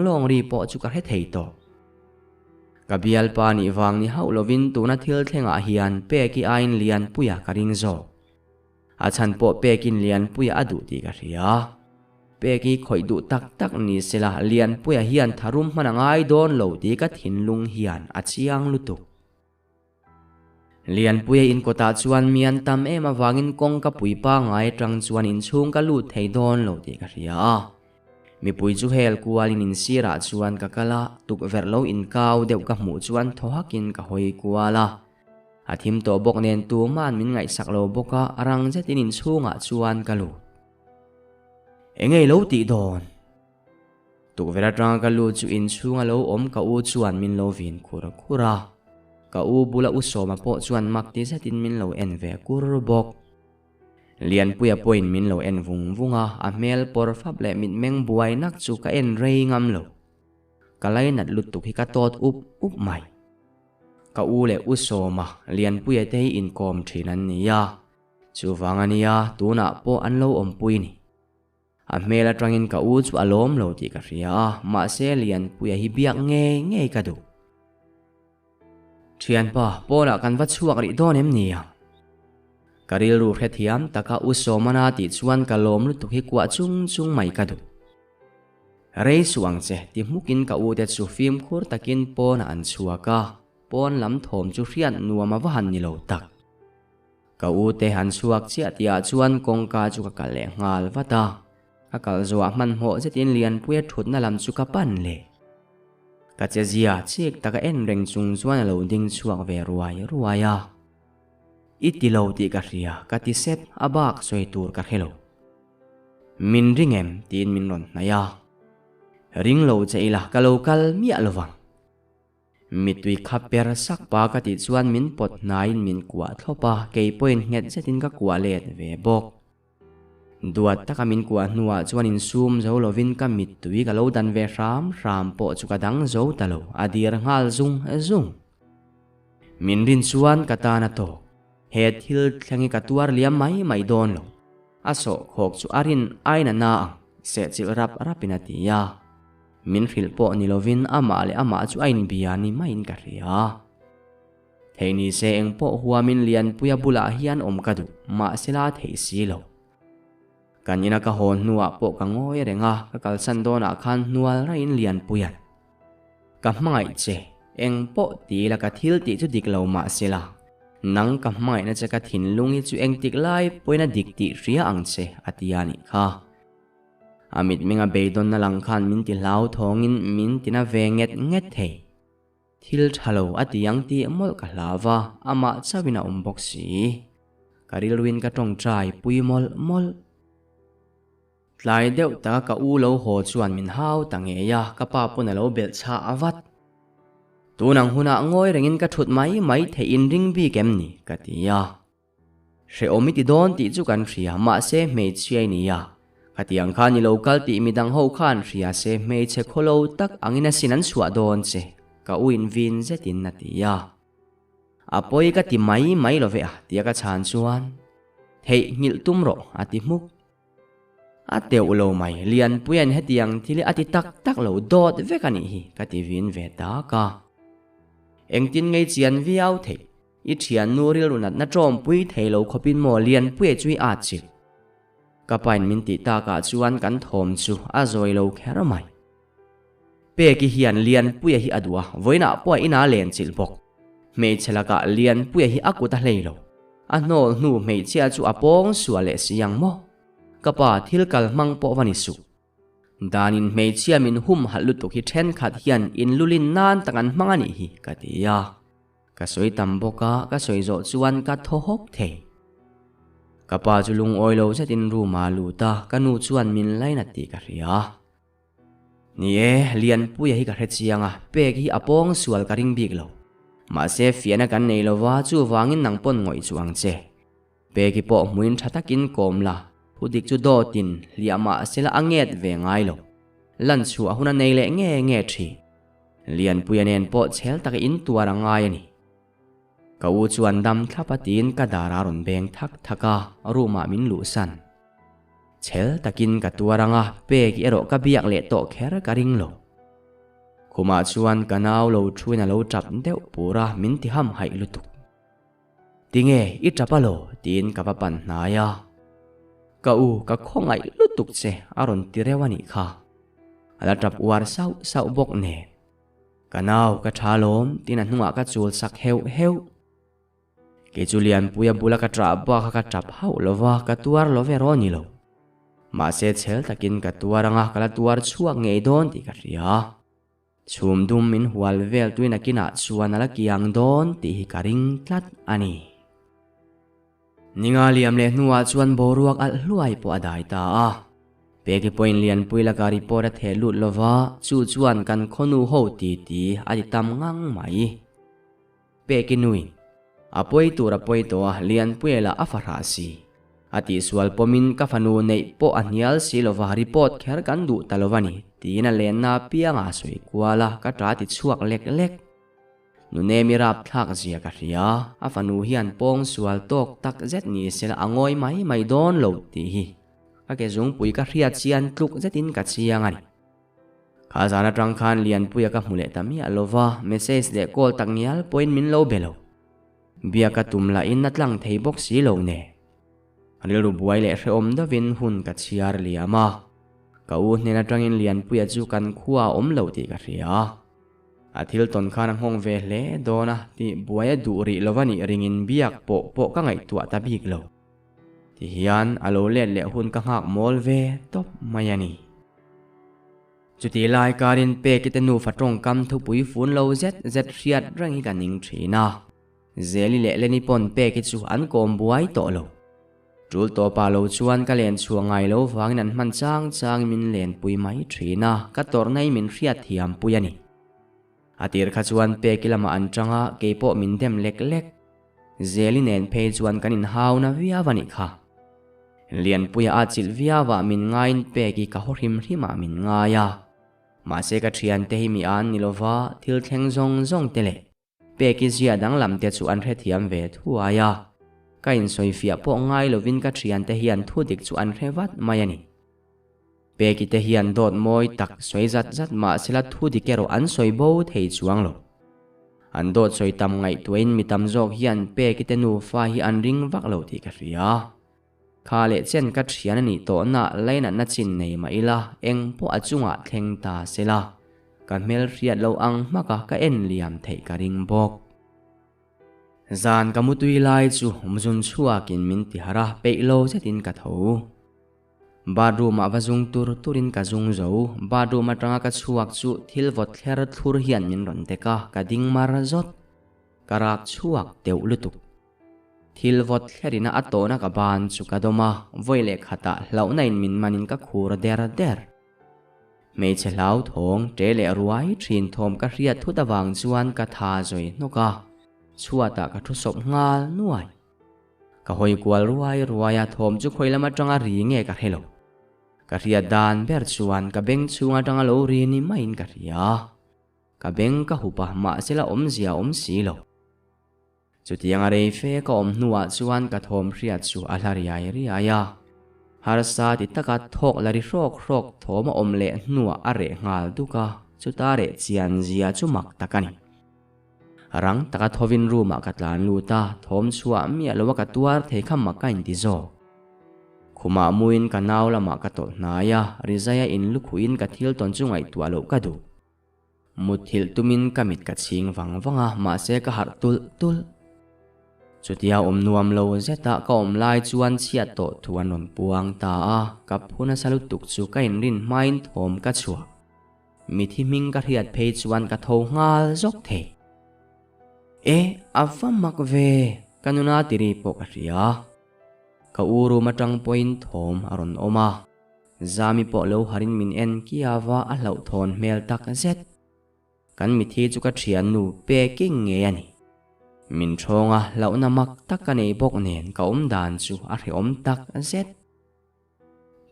long ri po chu ka he thei to kabial pa ni wang ni hau lovin tuna thil thenga hian peki ain lian puya karing zo achan po pekin lian puya adu ti ka ria peki khoi du tak ni sela lian puya hian tharum manangai don lo ti ka thinlung hian achiang lutu lian puya in kota chuan mian tam ema wangin kong ka puipa ngai tang chuan in chung ka lu thei don lo ti ka ria mi pui chu hel kualin in sira chuan ka kala tuk verlo in kau deuh ka mu chuan thohakin ka hoi kuala athim to bok nen tu man min ngai saklo boka arang jetin in chunga chuan kalu engei lo ti don tuk vera tang kalu chu in chunga lo om ka u chuan min lo vin khura ka u bula u soma po chuan makti jetin min lo en ve kur bok lian puya point min lo en vunga a mel por fable min meng buai nak chu ka en rei ngam lo kalai nat lut tuk hi ka tot up mai ka u le u so ma lian puya te in kom thinan nia chu wangania tuna po anlo ompui ni a mela tangin ka u chu alom lo ti ka ria ma se lian puya hi biak nge ka du thian pa pola kan va chuak ri don em nia karil ru khe thiam taka u so mana ti chuan ka lom lu tu hi kwa chung mai ka du rei suang che ti mukin ka u te chu phim khur takin pon an chuaka pon lam thom chu hrian nuama wa han ni lo tak ka u te han chuak chia tia chuan kongka chu ka le ngal wata ka kal zwa man ho zetin lian puya thut na lam chu ka pan le ka che zia chik taka en reng chung chuan lo ding chuak ve ruaya iti lo ti ka ria ka ti set abak soi tur ka khelo min ringem tin min ron na ya ring lo cheila ka lokal mi alowang mitui khaper sak pa ka ti chuan min pot nain min kwa thlopa ke point nget zetin ka kwa let ve bok duat taka min kwa nuwa chuan in sum zo lovin ka mitui ka lo dan ve ram po chu ka dang zo talo adir ngal zung min rin chuan ka ta na to he thil thlangi ka tuar liam mai don lo aso khok chu arin aina na se chil rapina ti ya min ril po ni lovin ama le ama chu ain biani main ka ria theini se eng po huwa min lian puya bula hian om ka du ma sela thei si lo kanina ka hon nuwa po ka ngoi renga ka kalsan dona khan nual ra in lian puyan ka mangai che eng po ti la ka thil ti chu dik lo ma sela nang ka mai na che ka thin lungi chu eng tik lai poina dik ti ria ang che atiani kha amit minga beidon na lang khan min ti lau thongin min tina venget nget thei thil thalo atiang ti mol ka lawa ama chawina umbok si karilwin ka tong trai pui mol tlai deuh ta ka u lo ho chuan min hau tange ya ka pa puna lo bel cha awat tunang huna ngoi rengin ka thut mai thei in ring bi kem ni ka ti ya she omiti don ti chu kan ria ma se me chiai ni ya katiang khan ni local ti midang ho khan ria se me che kholo tak angina sinan suwa don che ka uin vin zetin na ti ya apoi ka ti mai lo ve a tia ka chan chuan thei ngil tumro ati muk ateu lo mai lian puyan hetiang thili ati tak lo dot ve ka ni hi ka ti vin ve ta ka engtin ngei chian viau thei i thian nuril runat na trom pui thei lo khopin mo lian puye chui a chi ka pain min ti ta ka chuan kan thom chu a zoi lo khera mai pe ki hian lian puye hi adwa voina po ina len chil bok me chelaka lian puye hi akuta hleilo a nol nu me chia chu apong suale siang mo ka pa thil kal mang po wani su danin me chia min hum halutuk hi then khat hian in lulin nan tangan mangani hi ka tia ka soi tamboka ka soi zo chuan ka thohok the ka pa chulung oilo zetin ru malu ta kanu chuan min laina ti ka ria ni e lian puya hi ka hre chianga pek hi apong sual ka ring bik lo ma se fiana kan nei lowa chu wangin nang pon ngoi chuang che peki po muin thatakin komla udik chu do tin liama sela anget ve ngai lo lan chu ahuna nei le nge thi lian puyanen po chel tak in tuara ngai ani ka u chuan dam thlapatin ka dara ron beng thaka ruma min lu san chel takin ka tuaranga peki ero ka biak le to kher ka ring lo khuma chuan kanau lo thuina lo chap deuh pura min ti ham hai lutuk tinge i chapalo tin ka papan naya ka u ka khongai lutuk che aron tirewani kha ala trap war sau bok ne kanau ka thalom tin anunga ka chul sak heu ke julian puya bula ka tra ba ka trap hau lova ka tuar love roni lo ma se chel takin ka tuaranga kala tuar chuak ngei don ti ka ria chum dum min hual vel tuina kina chuan ala kiang don ti hi karing tlat ani ninga liam le nuwa chuan boruak al hluai po adai ta a peki point lian puila ka report a thelut lova chu chuan kan khonu ho ti adi tam ngang mai peki nui apoi tura poi to lian puela afara si ati swal pomin ka fanu nei po anial silova report kher kan du talovani tina len na pianga soi kwala ka tra ti chuak lek nune mi rap thak zia ka ria afanu hian pong sual tok tak zet ni sela angoi mai don lo ti hi ka ke zung pui ka ria chian tluk zetin ka chiang ani khazana tang khan lian puya ka mule tami alova message de call taknial point min lo belo bia ka tumla in natlang thei box si lo ne anil ru buai le hreom da vin hun ka chiar liama ka u ne na tangin lian puya chu kan khuwa om lo ti ka ria athil ton khan hong ve hle dona ti buaya du ri lovani ringin biak po ka ngai tua ta bik lo ti hian alo le hun ka ngak mol ve top mayani chuti lai karin pe kitenu fatong kam thu pui fun lo zet riat rangi kaning thina zeli le leni pon pe ki chu an kom buai to lo rul to pa lo chuan ka len chuangai lo wangin an man chang min len pui mai thina ka tor nei min riat thiam puyani atir kha chuan pe kilama an tanga kepo min dem lek zeli nen pe chuan kanin hauna via vani kha lian puya achil via wa min ngain pe ki ka horim hima min ngaya ma se ka thian te hi mi an nilova thil thleng zong tele pe ki zia dang lam te chu an re thiam ve thuaya ka in soi fia po ngai lovin ka thian te hian thu dik chu an rewat mayani pe ki te hian dot moi tak soi zat ma sela thu dikero an soi bo thei chuang lo an dot soi tam ngai tuin mi tam jok hian pe ki te nu fa hi an ring vak lo ti ka ria kha le chen ka thian ani to na leina na chin nei ma ila eng po achunga thleng ta sela kan mel riat lo ang maka ka en liam thei ka ring bok zan ka mutui lai chu mjun chua kin min ti hara pe lo zetin ka tho badroom avazung turin ka zung zo badroom atanga ka chuak chu thil vot thler thur hian min ron teka ka ding mar zot karak chuak teu lutuk thil vot thlerina atona ka ban chu ka doma voile khata hlaunain min manin ka khur der mei che lau thong tele ruai thin thom ka riat thu dawang chuan ka tha zoi noka chuata ka thu sop ngal nuai ka hoi kwal ruaya thom chu khoilama tanga ri nge ka helo ka ria dan ber chuan ka beng chunga tanga lo ri ni main ka ria ka beng ka hupa ma sela zia si lo chutianga rei fe ka nuwa chuan ka thom riat chu alhariai riaya har sa ti taka thok lari rok thoma le nuwa are ngal duka chutare chian zia chu mak takani rang taka thovin ruma katlan luta thom chua mi alwa ka tuar thei kham ma kain ti zo khuma muin ka naw lama ka tol naya rizaya in lukhuin ka thil ton chungai tua lo ka du muthil tumin kamit ka ching wanga ma se ka har tul chutia nuam lo zeta ka lai chuan chia to thuan ron puang ta a ka phuna salu tuk chu ka in rin main thom ka chua mi thi ming ka riat phei chuan ka tho ngal zok the afamak ve kanuna tiri po ka ria ka uru matang point thom aron oma zami po lo harin min en kiawa a hlau thon mel tak zet kan mi thi chu ka thian nu pe king nge ani min thonga launa mak tak nei bok nen ka dan chu a hreom tak zet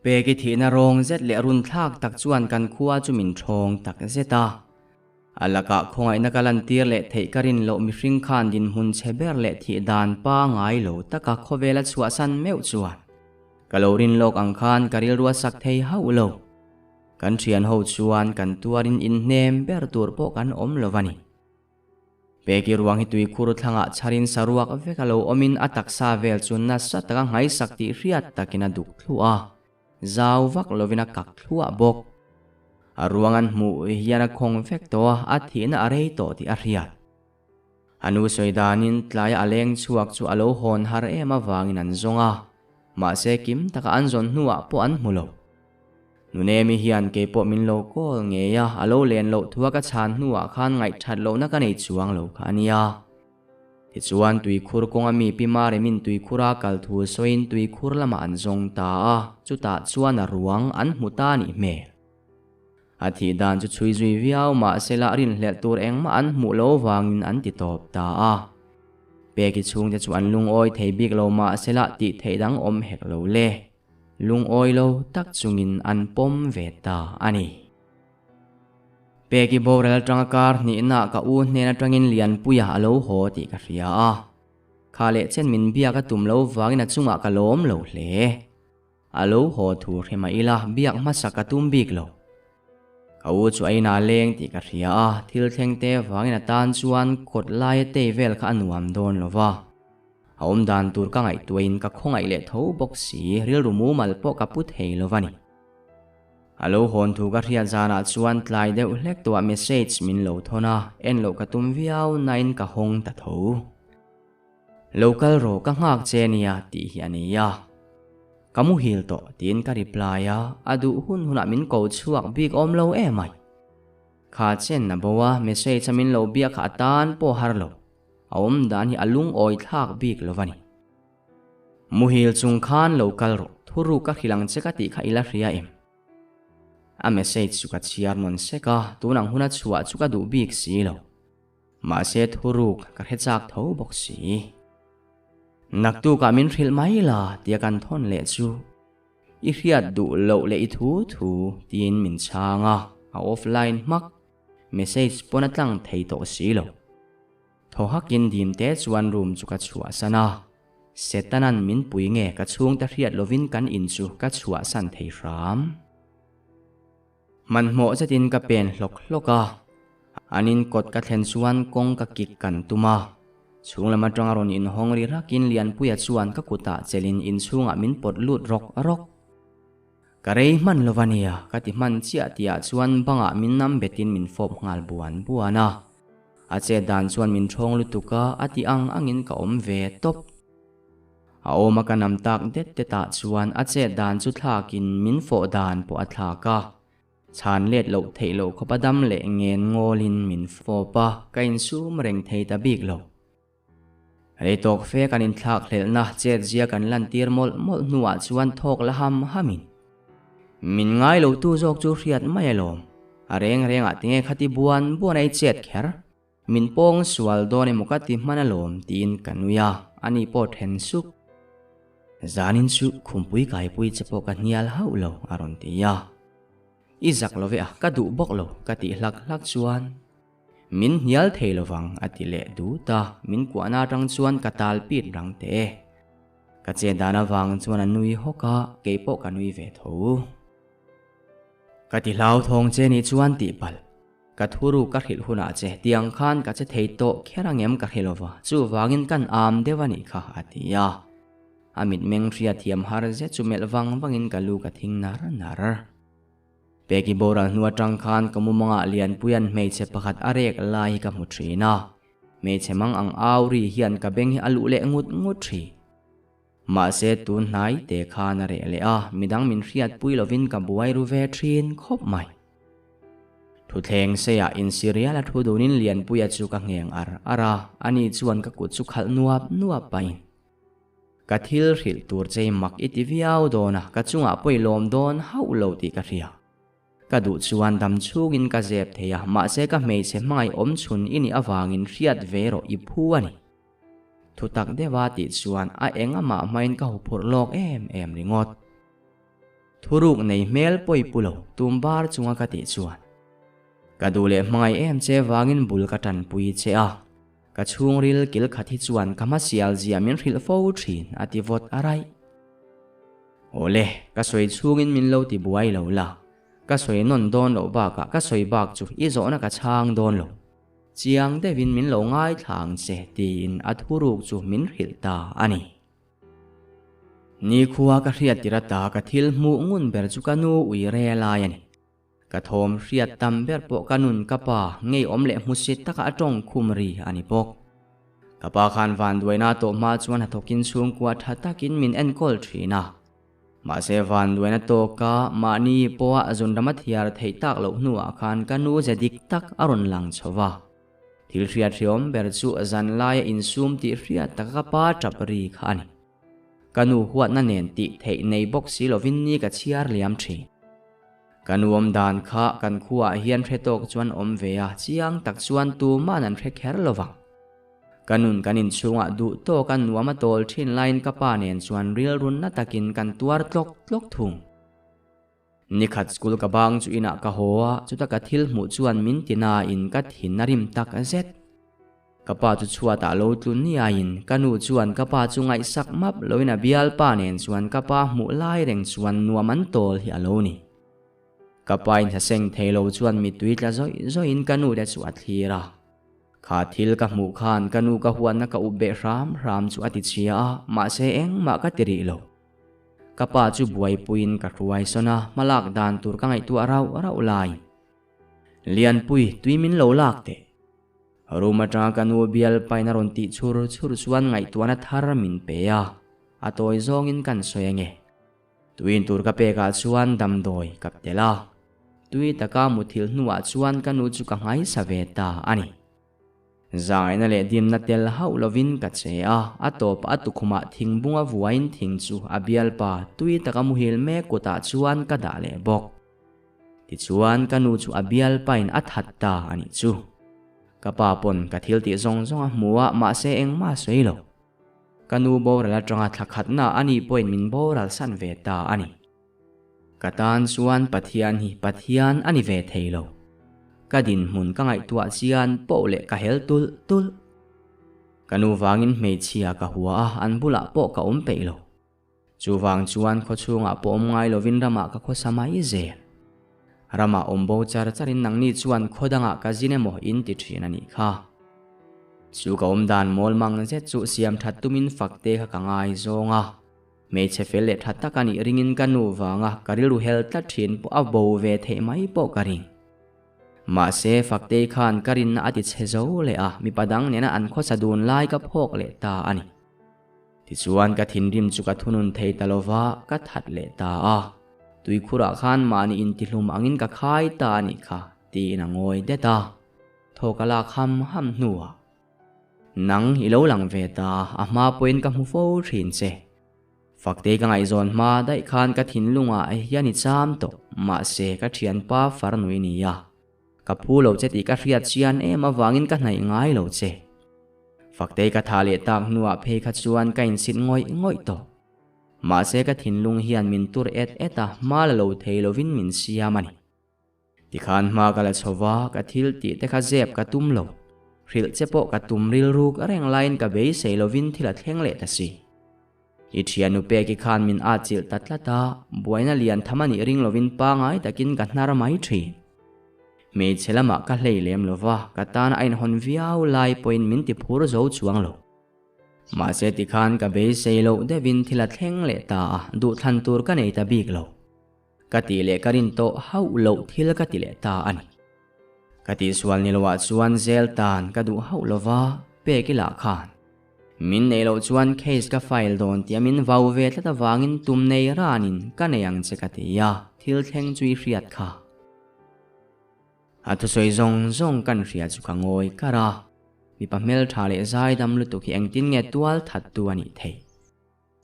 pe ki thina rong zet le run thak tak chuan kan khuwa chu min thong tak zeta alaka khongai na kalan tir le thei karin lo mi hring khan din hun cheber le thi dan pa ngai lo taka khovela chua san meu chuan kalorin lok ang khan karil ruwa sak thei hau lo kan thian ho chuan kan tuarin in nem ber tur po kan lovani peki ruang hi tui khur thlanga charin saruak vekalo omin atak sa vel chun na sataka ngai sakti riat takina duk thlua zaw vak lovina kak thlua bok aruangan mu hiana khong vek to a thina arei to ti a riat anu soidanin tlaya aleng chuak chu alo hon har ema wangin an zonga ma se kim taka an zon nuwa po an mulo nunemi hian ke po min lo ko ngeya alo len lo thuwa ka chan nuwa khan ngai that lo na ka nei chuang lo khania ti chuan tui khur konga mi pimare min tui khura kal thu soin tui khur lama an zong ta a chuta chuan a ruang an muta ni me athi dan chu chui zui viau ma sela rin hlel tur engma an mu lo wangin an ti top ta a pe ki chung te chu an lung oi thei bik lo ma sela ti thei dang om hek lo le lung oi lo tak chungin an pom ve ta ani peki borel trangakar ni na ka u nena trangin lian puya alo ho ti ka ria a khale chen min bia ka tum lo wangin achunga ka lom lo hle alo ho thu rema ila biak ma saka tum bik lo ka u chu aina leng ti ka ria a thil thleng te wangin tan chuan khot lai te vel kha anuam don lova aum dan tur ka ngai tuin ka khongai le tho bok si ril rumu mal po ka put hei lovani alo hon thu ka ria jana chuan tlai deuh hlek to message min lo thona en lo ka tum viau nain ka hong ta tho local ro ka ngak chenia ti hiania kamu hil to tin ka reply a adu hun min ko chuak big om lo e mai kha chen na bowa message min lo bia kha tan po har lo aum dan hi alung oi thak big lovani muhil chung khan local ro thuru ka khilang cheka ti kha ila ria em a message chu ka chiar mon seka tunang huna chuwa chu ka du big si lo ma se thuruk ka hechak tho bok si naktu ka min ril mai la tia kan thon le chu i riat du lo le i thu tin min changa a offline mak message ponatlang thei to si lo tho hakin dim te chuan room chu ka chua sana setanan min pui nge ka chung ta riat lovin kan in chu ka chua san thei ram man mo chatin ka pen hlok anin kot ka thlen chuan kong ka kik kan tuma chung lama tanga ron in hong ri rakin lian puya chuan ka kuta chelin in chunga min pot lut rok karei man lovania ka ti man chia tia chuan banga min nam betin min fop ngal buana ache dan chuan min thong lutuka ati angin ka om ve top a oma ka nam tak det te ta chuan ache dan chu thlakin min fo dan po athlaka chan let lo theilo khopadam le ngen ngolin min fo pa kain sum reng thei ta bik lo reitok fe kanin thlak hlelna chet zia kan lan tir mol nuwa chuan thok la hamin min ngai lo tu jok chu riat mai alom areng tinge khati buan ai chet kher min pong sual done mukati manalom tin kanuya ani po then suk zanin su khumpui kai pui chepo ka nial haulo aron tia izak love a ka du bok lo ka ti hlak chuan min nial theilowang ati le du ta min kuana rang chuan ka tal pit rang te ka che dana wang chuan anui hoka keipo kanui ve tho ka ti hlau thong che ni chuan ti pal ka thuru ka khil huna che tiang khan ka che theito kherangem ka khilowa chu wangin kan am dewani kha atia amit meng ria thiam har je chumel wangin ka lu ka thing nar peki bora nuwa tang khan kamumanga lian puyan mei che pakhat arek lai ka mutrina mei che mang ang auri hian ka beng hi alu le ngut thi ma se tu nai te khan re le a midang min riat pui lovin ka buai ru ve thin khop mai thu thleng se ya in syria la thu donin lian puya chu ka ngeng ara ani chuan ka kut chu khal nuap pain ka thil ril tur chei mak itiviau dona ka chunga poilom don hau lo ti ka ria ka du chuan dam chungin ka zep theya ma se ka mei che mai om chun ini awangin riat vero i phuani thu tak dewa ti chuan a enga ma main ka hupur lok em ringot thuruk nei mel poi pulo tumbar chunga ka ti chuan ka du le mai em che wangin bul ka tan pui che a ka chung ril kil khathi chuan kama sial zia min ril fo thin ati vot arai ole ka soi chungin min lo ti buai lo la ka soi non don lo ba ka soi bak chu i zo na ka chang don lo chiang de vin min lo ngai thang che tin athuruk chu min ril ta ani ni khuwa ka riat tirata ka thil mu ngun ber chu kanu ui re la yani ka thom riat tam ber po kanun ka pa ngei om le musit taka atong khumri ani pok ka pa khan van duina to ma chuan hathokin chung kwa thatakin min en kol thina ma se van duina to ka ma ni po azun ramat hiar thei tak lo nuwa khan kanu jadik tak aron lang chowa thil riat riom ber chu azan lai in sum ti riat taka pa tapri khani kanu huat na nen ti thei nei bok si lovin ni ka chiar liam thi kanuam dan kha kan khuwa hian thretok chuan om veya chiang tak chuan tu manan thre kher lowang kanun kanin chunga du to kan nuama tol thin line ka pa nen chuan ril run na takin kan tuar tlok thung ni khat school ka bang chu ina ka hoa chu ta ka thil mu chuan min tina in ka thin na rim tak a zet kapa chu chua ta lo tlun ni a in kanu chuan kapa chu ngai sak map loina bial pa nen chuan kapa mu lai reng chuan nuam an tol hi alo ni kapa in haseng thelo chuan mi tui tla zoi in kanu de chu athira kha thil ka mu khan kanu ka huan na ka ube ram chu ati chia ma se eng ma ka tiri lo kapa chu buai puin ka ruai sona malak dan tur ka ngai tu arau lai lian pui tuimin lo lak te ruma tra kanu bial paina ron ti chur chuan ngai tuana thar min pe ya atoi zong in kan soyenge tuin tur ka pe ka chuan dam doi kap tela tui taka muthil nuwa chuan kanu chu ka ngai saveta ani zai na le dim na tel hau lovin ka che a atop atukhuma thingbunga vuain thing chu abial pa tui taka muhil me kota chuan ka da le bok ti chuan kanu chu abial pain athatta ani chu kapa pon ka thil ti zong a muwa ma se eng ma soilo kanu boral atanga thakhatna ani point min boral san veta ani katan chuan pathian ani ve theilo kadin mun ka ngai tua chian po le ka hel tul kanu wangin mei chia ka huwa an bula po ka peilo chu wang chuan kho chunga po ngai lovin rama ka kho samai ze rama ombo charin nangni chuan khodanga ka jine mo in ti thin ani kha chu ka dan mol mang je chu siam that tumin fakte kha ka ngai zonga mei che fel le that takani ringin kanu wanga karilu hel ta thin po abo ve the mai po karing ma se fakte khan karin na ati chezo le a mi padang nena an kho sadun lai ka phok le ta ani ti chuan ka thin rim chu ka thunun thei talowa ka that le ta a tui khura khan mani in ti hlum angin ka khai ta ni kha ti na ngoi de ta thokala kham ham nuwa nang ilo lang ve ta a ma point ka mu fo thin che fakte ka ngai zon ma dai khan ka thin lunga ai yani cham to ma se ka thian pa far nui ni ya ka phulo che ti ka riat chian em awangin ka nai ngai lo che fakte ka thale tak nuwa phe kha chuan ka in sit ngoi to ma se ka thin lung hian min tur eta mal lo theilovin min siamani ti khan ma ka la chowa ka thil ti te kha zep ka tum lo ril chepo ka tum ril ruk areng line ka be seilovin thila thleng le ta si i thianu pe ki khan min a chil tatlata buaina lian thamani ring lovin pa ngai takin ka hnar mai thi me chelama ka hleilem lova katan ain hon viau lai point min ti phur zo chuang lo ma se ti khan ka be seilo devin thila thleng le ta du than tur ka nei ta bik lo ka ti le karin to hau lo thil ka ti le ta ani ka ti swal ni lowa chuan zel tan ka du hau lova pe ki la khan min nei lo chuan case ka file don ti min vau ve tla ta wangin tum nei ranin ka neyang che ka ti ya thil thleng chui riat kha atu soi zong kan ria chu ka ngoi kara mi pamel thale zai dam lu tu ki engtin nge tual that tu ani thei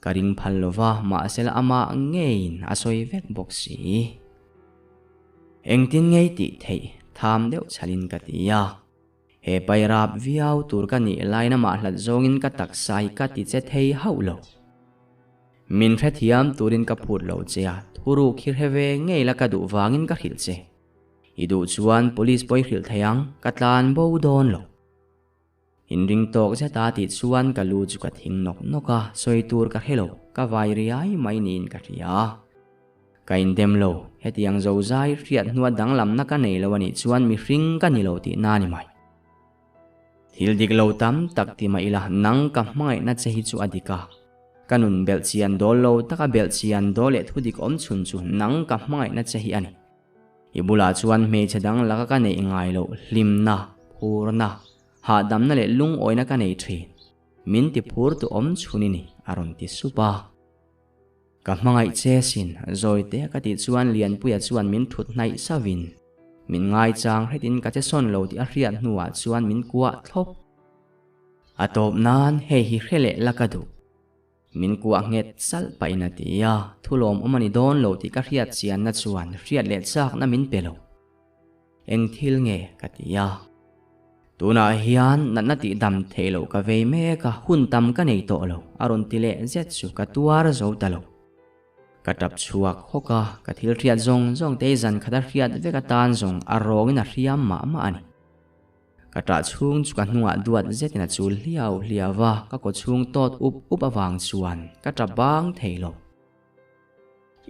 karing phal lova ma sel ama ngein asoi vek boxi engtin ngei ti thei tham deuh chalin ka ti ya he pairap viau tur ka ni laina ma hlat zongin ka taksai ka ti che thei haulo min thre thiam turin ka phut lo chea thuru khir heve ngei la ka du wangin ka khil che idu chuan police poi hril theyang katlan bo don lo in ring tok che ta ti chuan ka lu chu ka thing noka soi tur ka helo ka vai riai mai nin ka ria ka in dem lo hetiang zo zai riat nuwa danglam na ka nei lo ani chuan mi hring ka ni lo ti na ni mai thil dik lo tam tak ti mai la nang ka hmangai na che hi chu adika kanun bel chian dol lo taka bel chian dole thudik om chun chu nang ka hmangai na che hi ani ibula chuan me chadang laka ka nei ngai lo limna phurna ha damna le lung oina ka nei thi min ti phur tu om chuni ni aron ti supa ka hmangai che sin zoi te ka ti chuan lian puya chuan min thut nai savin min ngai chang hetin ka che son lo ti a riat nuwa chuan min kwa thlop atop nan he hi hrele lakadu min kuwa nget sal paina tia thulom omani don lo ti ka riat chian na chuan riat le chak na min pelo eng thil nge katia tuna hian na ti dam thelo ka ve me ka hun tam ka nei to lo aron ti le zet chu ka tuar zo talo ka tap chuak hoka ka thil riat zong te zan khata riat ve ka tan zong arong in a riam ma ani ka ta chung chu ka hnunga duat zetina chul hliawa ka ko chung tot up awang chuan ka ta bang theilo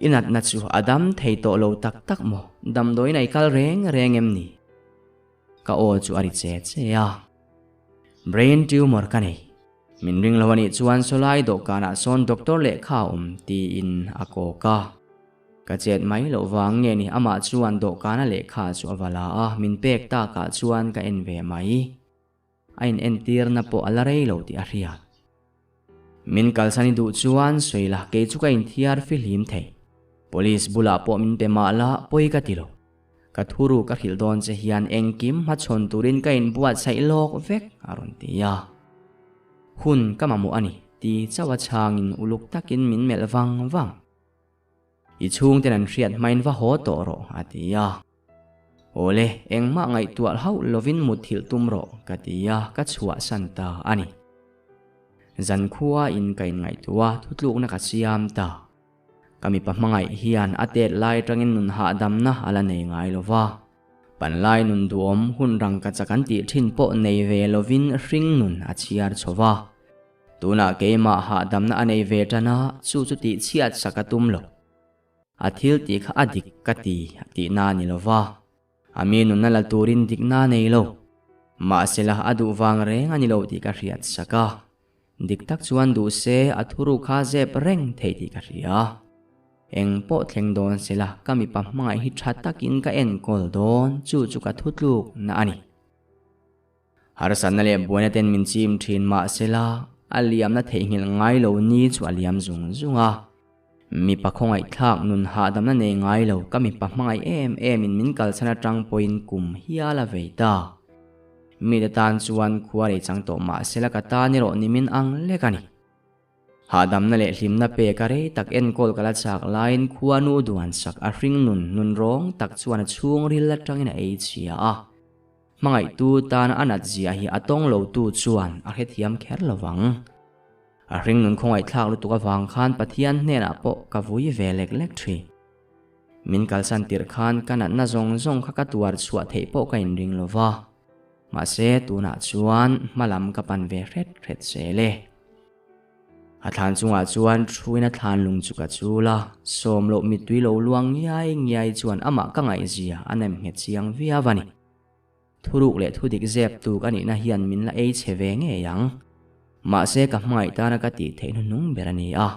inat na chu adam thei to lo tak mo dam doi nai kal reng em ni ka o chu ari che ya brain tumor ka nei min ring lawani chuan solai do kana son doctor le kha ti in ako ka chet mai lo wang nge ni ama chuan do kana le kha chu awala a min pek ta ka chuan ka en ve mai ain entir na po alarei lo ti a ria min kalsani du chuan soila ke chu ka in thiar film thei police bula po min pe mala poi ka tilo ka thuru ka khil don che hian engkim ma chon turin ka in buat sai lok vek aron tia hun kamamu ani ti chawa changin uluk takin min mel wang i chung ten an riat main wa ho to ro atia ole engma ngai tual hau lovin muthil tumro katia ka chua santa ani zan khuwa in kain ngai tuwa thutluk na ka siam ta kami pa mangai hian atet lai tangin nun ha damna ala nei ngai lova pan lai nun duom hun rang ka chakan ti thin po nei ve lovin ring nun achiar chowa tuna keima ha damna anei ve tana chu ti chiat sakatum lo athil ti kha adik kati ti na ni lova ami nun nala turin dik na nei lo ma sela adu wang reng ani lo ti ka riat saka dik tak chuan du se athuru kha zep reng thei ti ka ria eng po thleng don sela kami pa mangai hi that takin ka en kol don chu ka thutluk na ani har san na le buana ten min chim thin ma sela aliam na thei ngil ngai lo ni chu aliam zunga mi pakhongai thak nun ha dam na nei ngai lo kami pa mangai em in min kal chana tang point kum hiala veita mi da tan chuan khuare chang to ma sela ka ta ni ro ni min ang le kani ha dam na le hlim na pe ka re tak en kol kala chak line khuanu duan sak a ring nun rong tak chuan chung ril la tang in a chia a mangai tu tan anat zia hi atong lo tu chuan a hethiam kher lawang a ring nun khongai thlak lu tuka wang khan pathian hne po ka vui ve lek thri min kalsan tir khan kana na zong kha ka tuar chua thei po ka in ring lova ma se tu na chuan malam ka pan ve ret se le a than chunga chuan thuina than lung chu ka chula som lo mi tui lo luang ngai chuan ama ka ngai zia anem nge chiang via wani thuruk le thudik zep tu ka ni na hian min la ei cheve nge yang ma se ka mai ta na ka ti thein nung berani a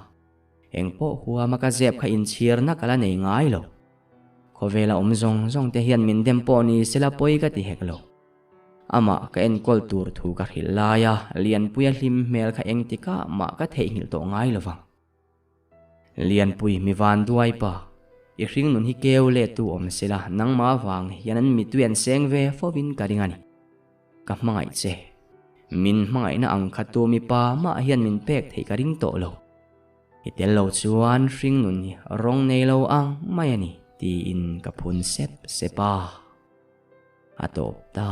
engpo huwa ma ka zep kha in chir na kala nei ngai lo khovela zong te hian min dem po ni sela poi ka ti hek lo ama ka en kol tur thu ka hilaya lian puya hlim mel kha eng tika ma ka thei hil to ngai lowang lian pui mi van duai pa i ring nun hi keu le tu om sela nang ma wang hianan mi tuen seng ve fowin ka ringani ka mangai che min mangai na ang khatu mi pa ma hian min pek thei ka ring to lo itel lo chuan ring nun hi rong nei lo ang mai ani ti in ka phun sep sepa atop ta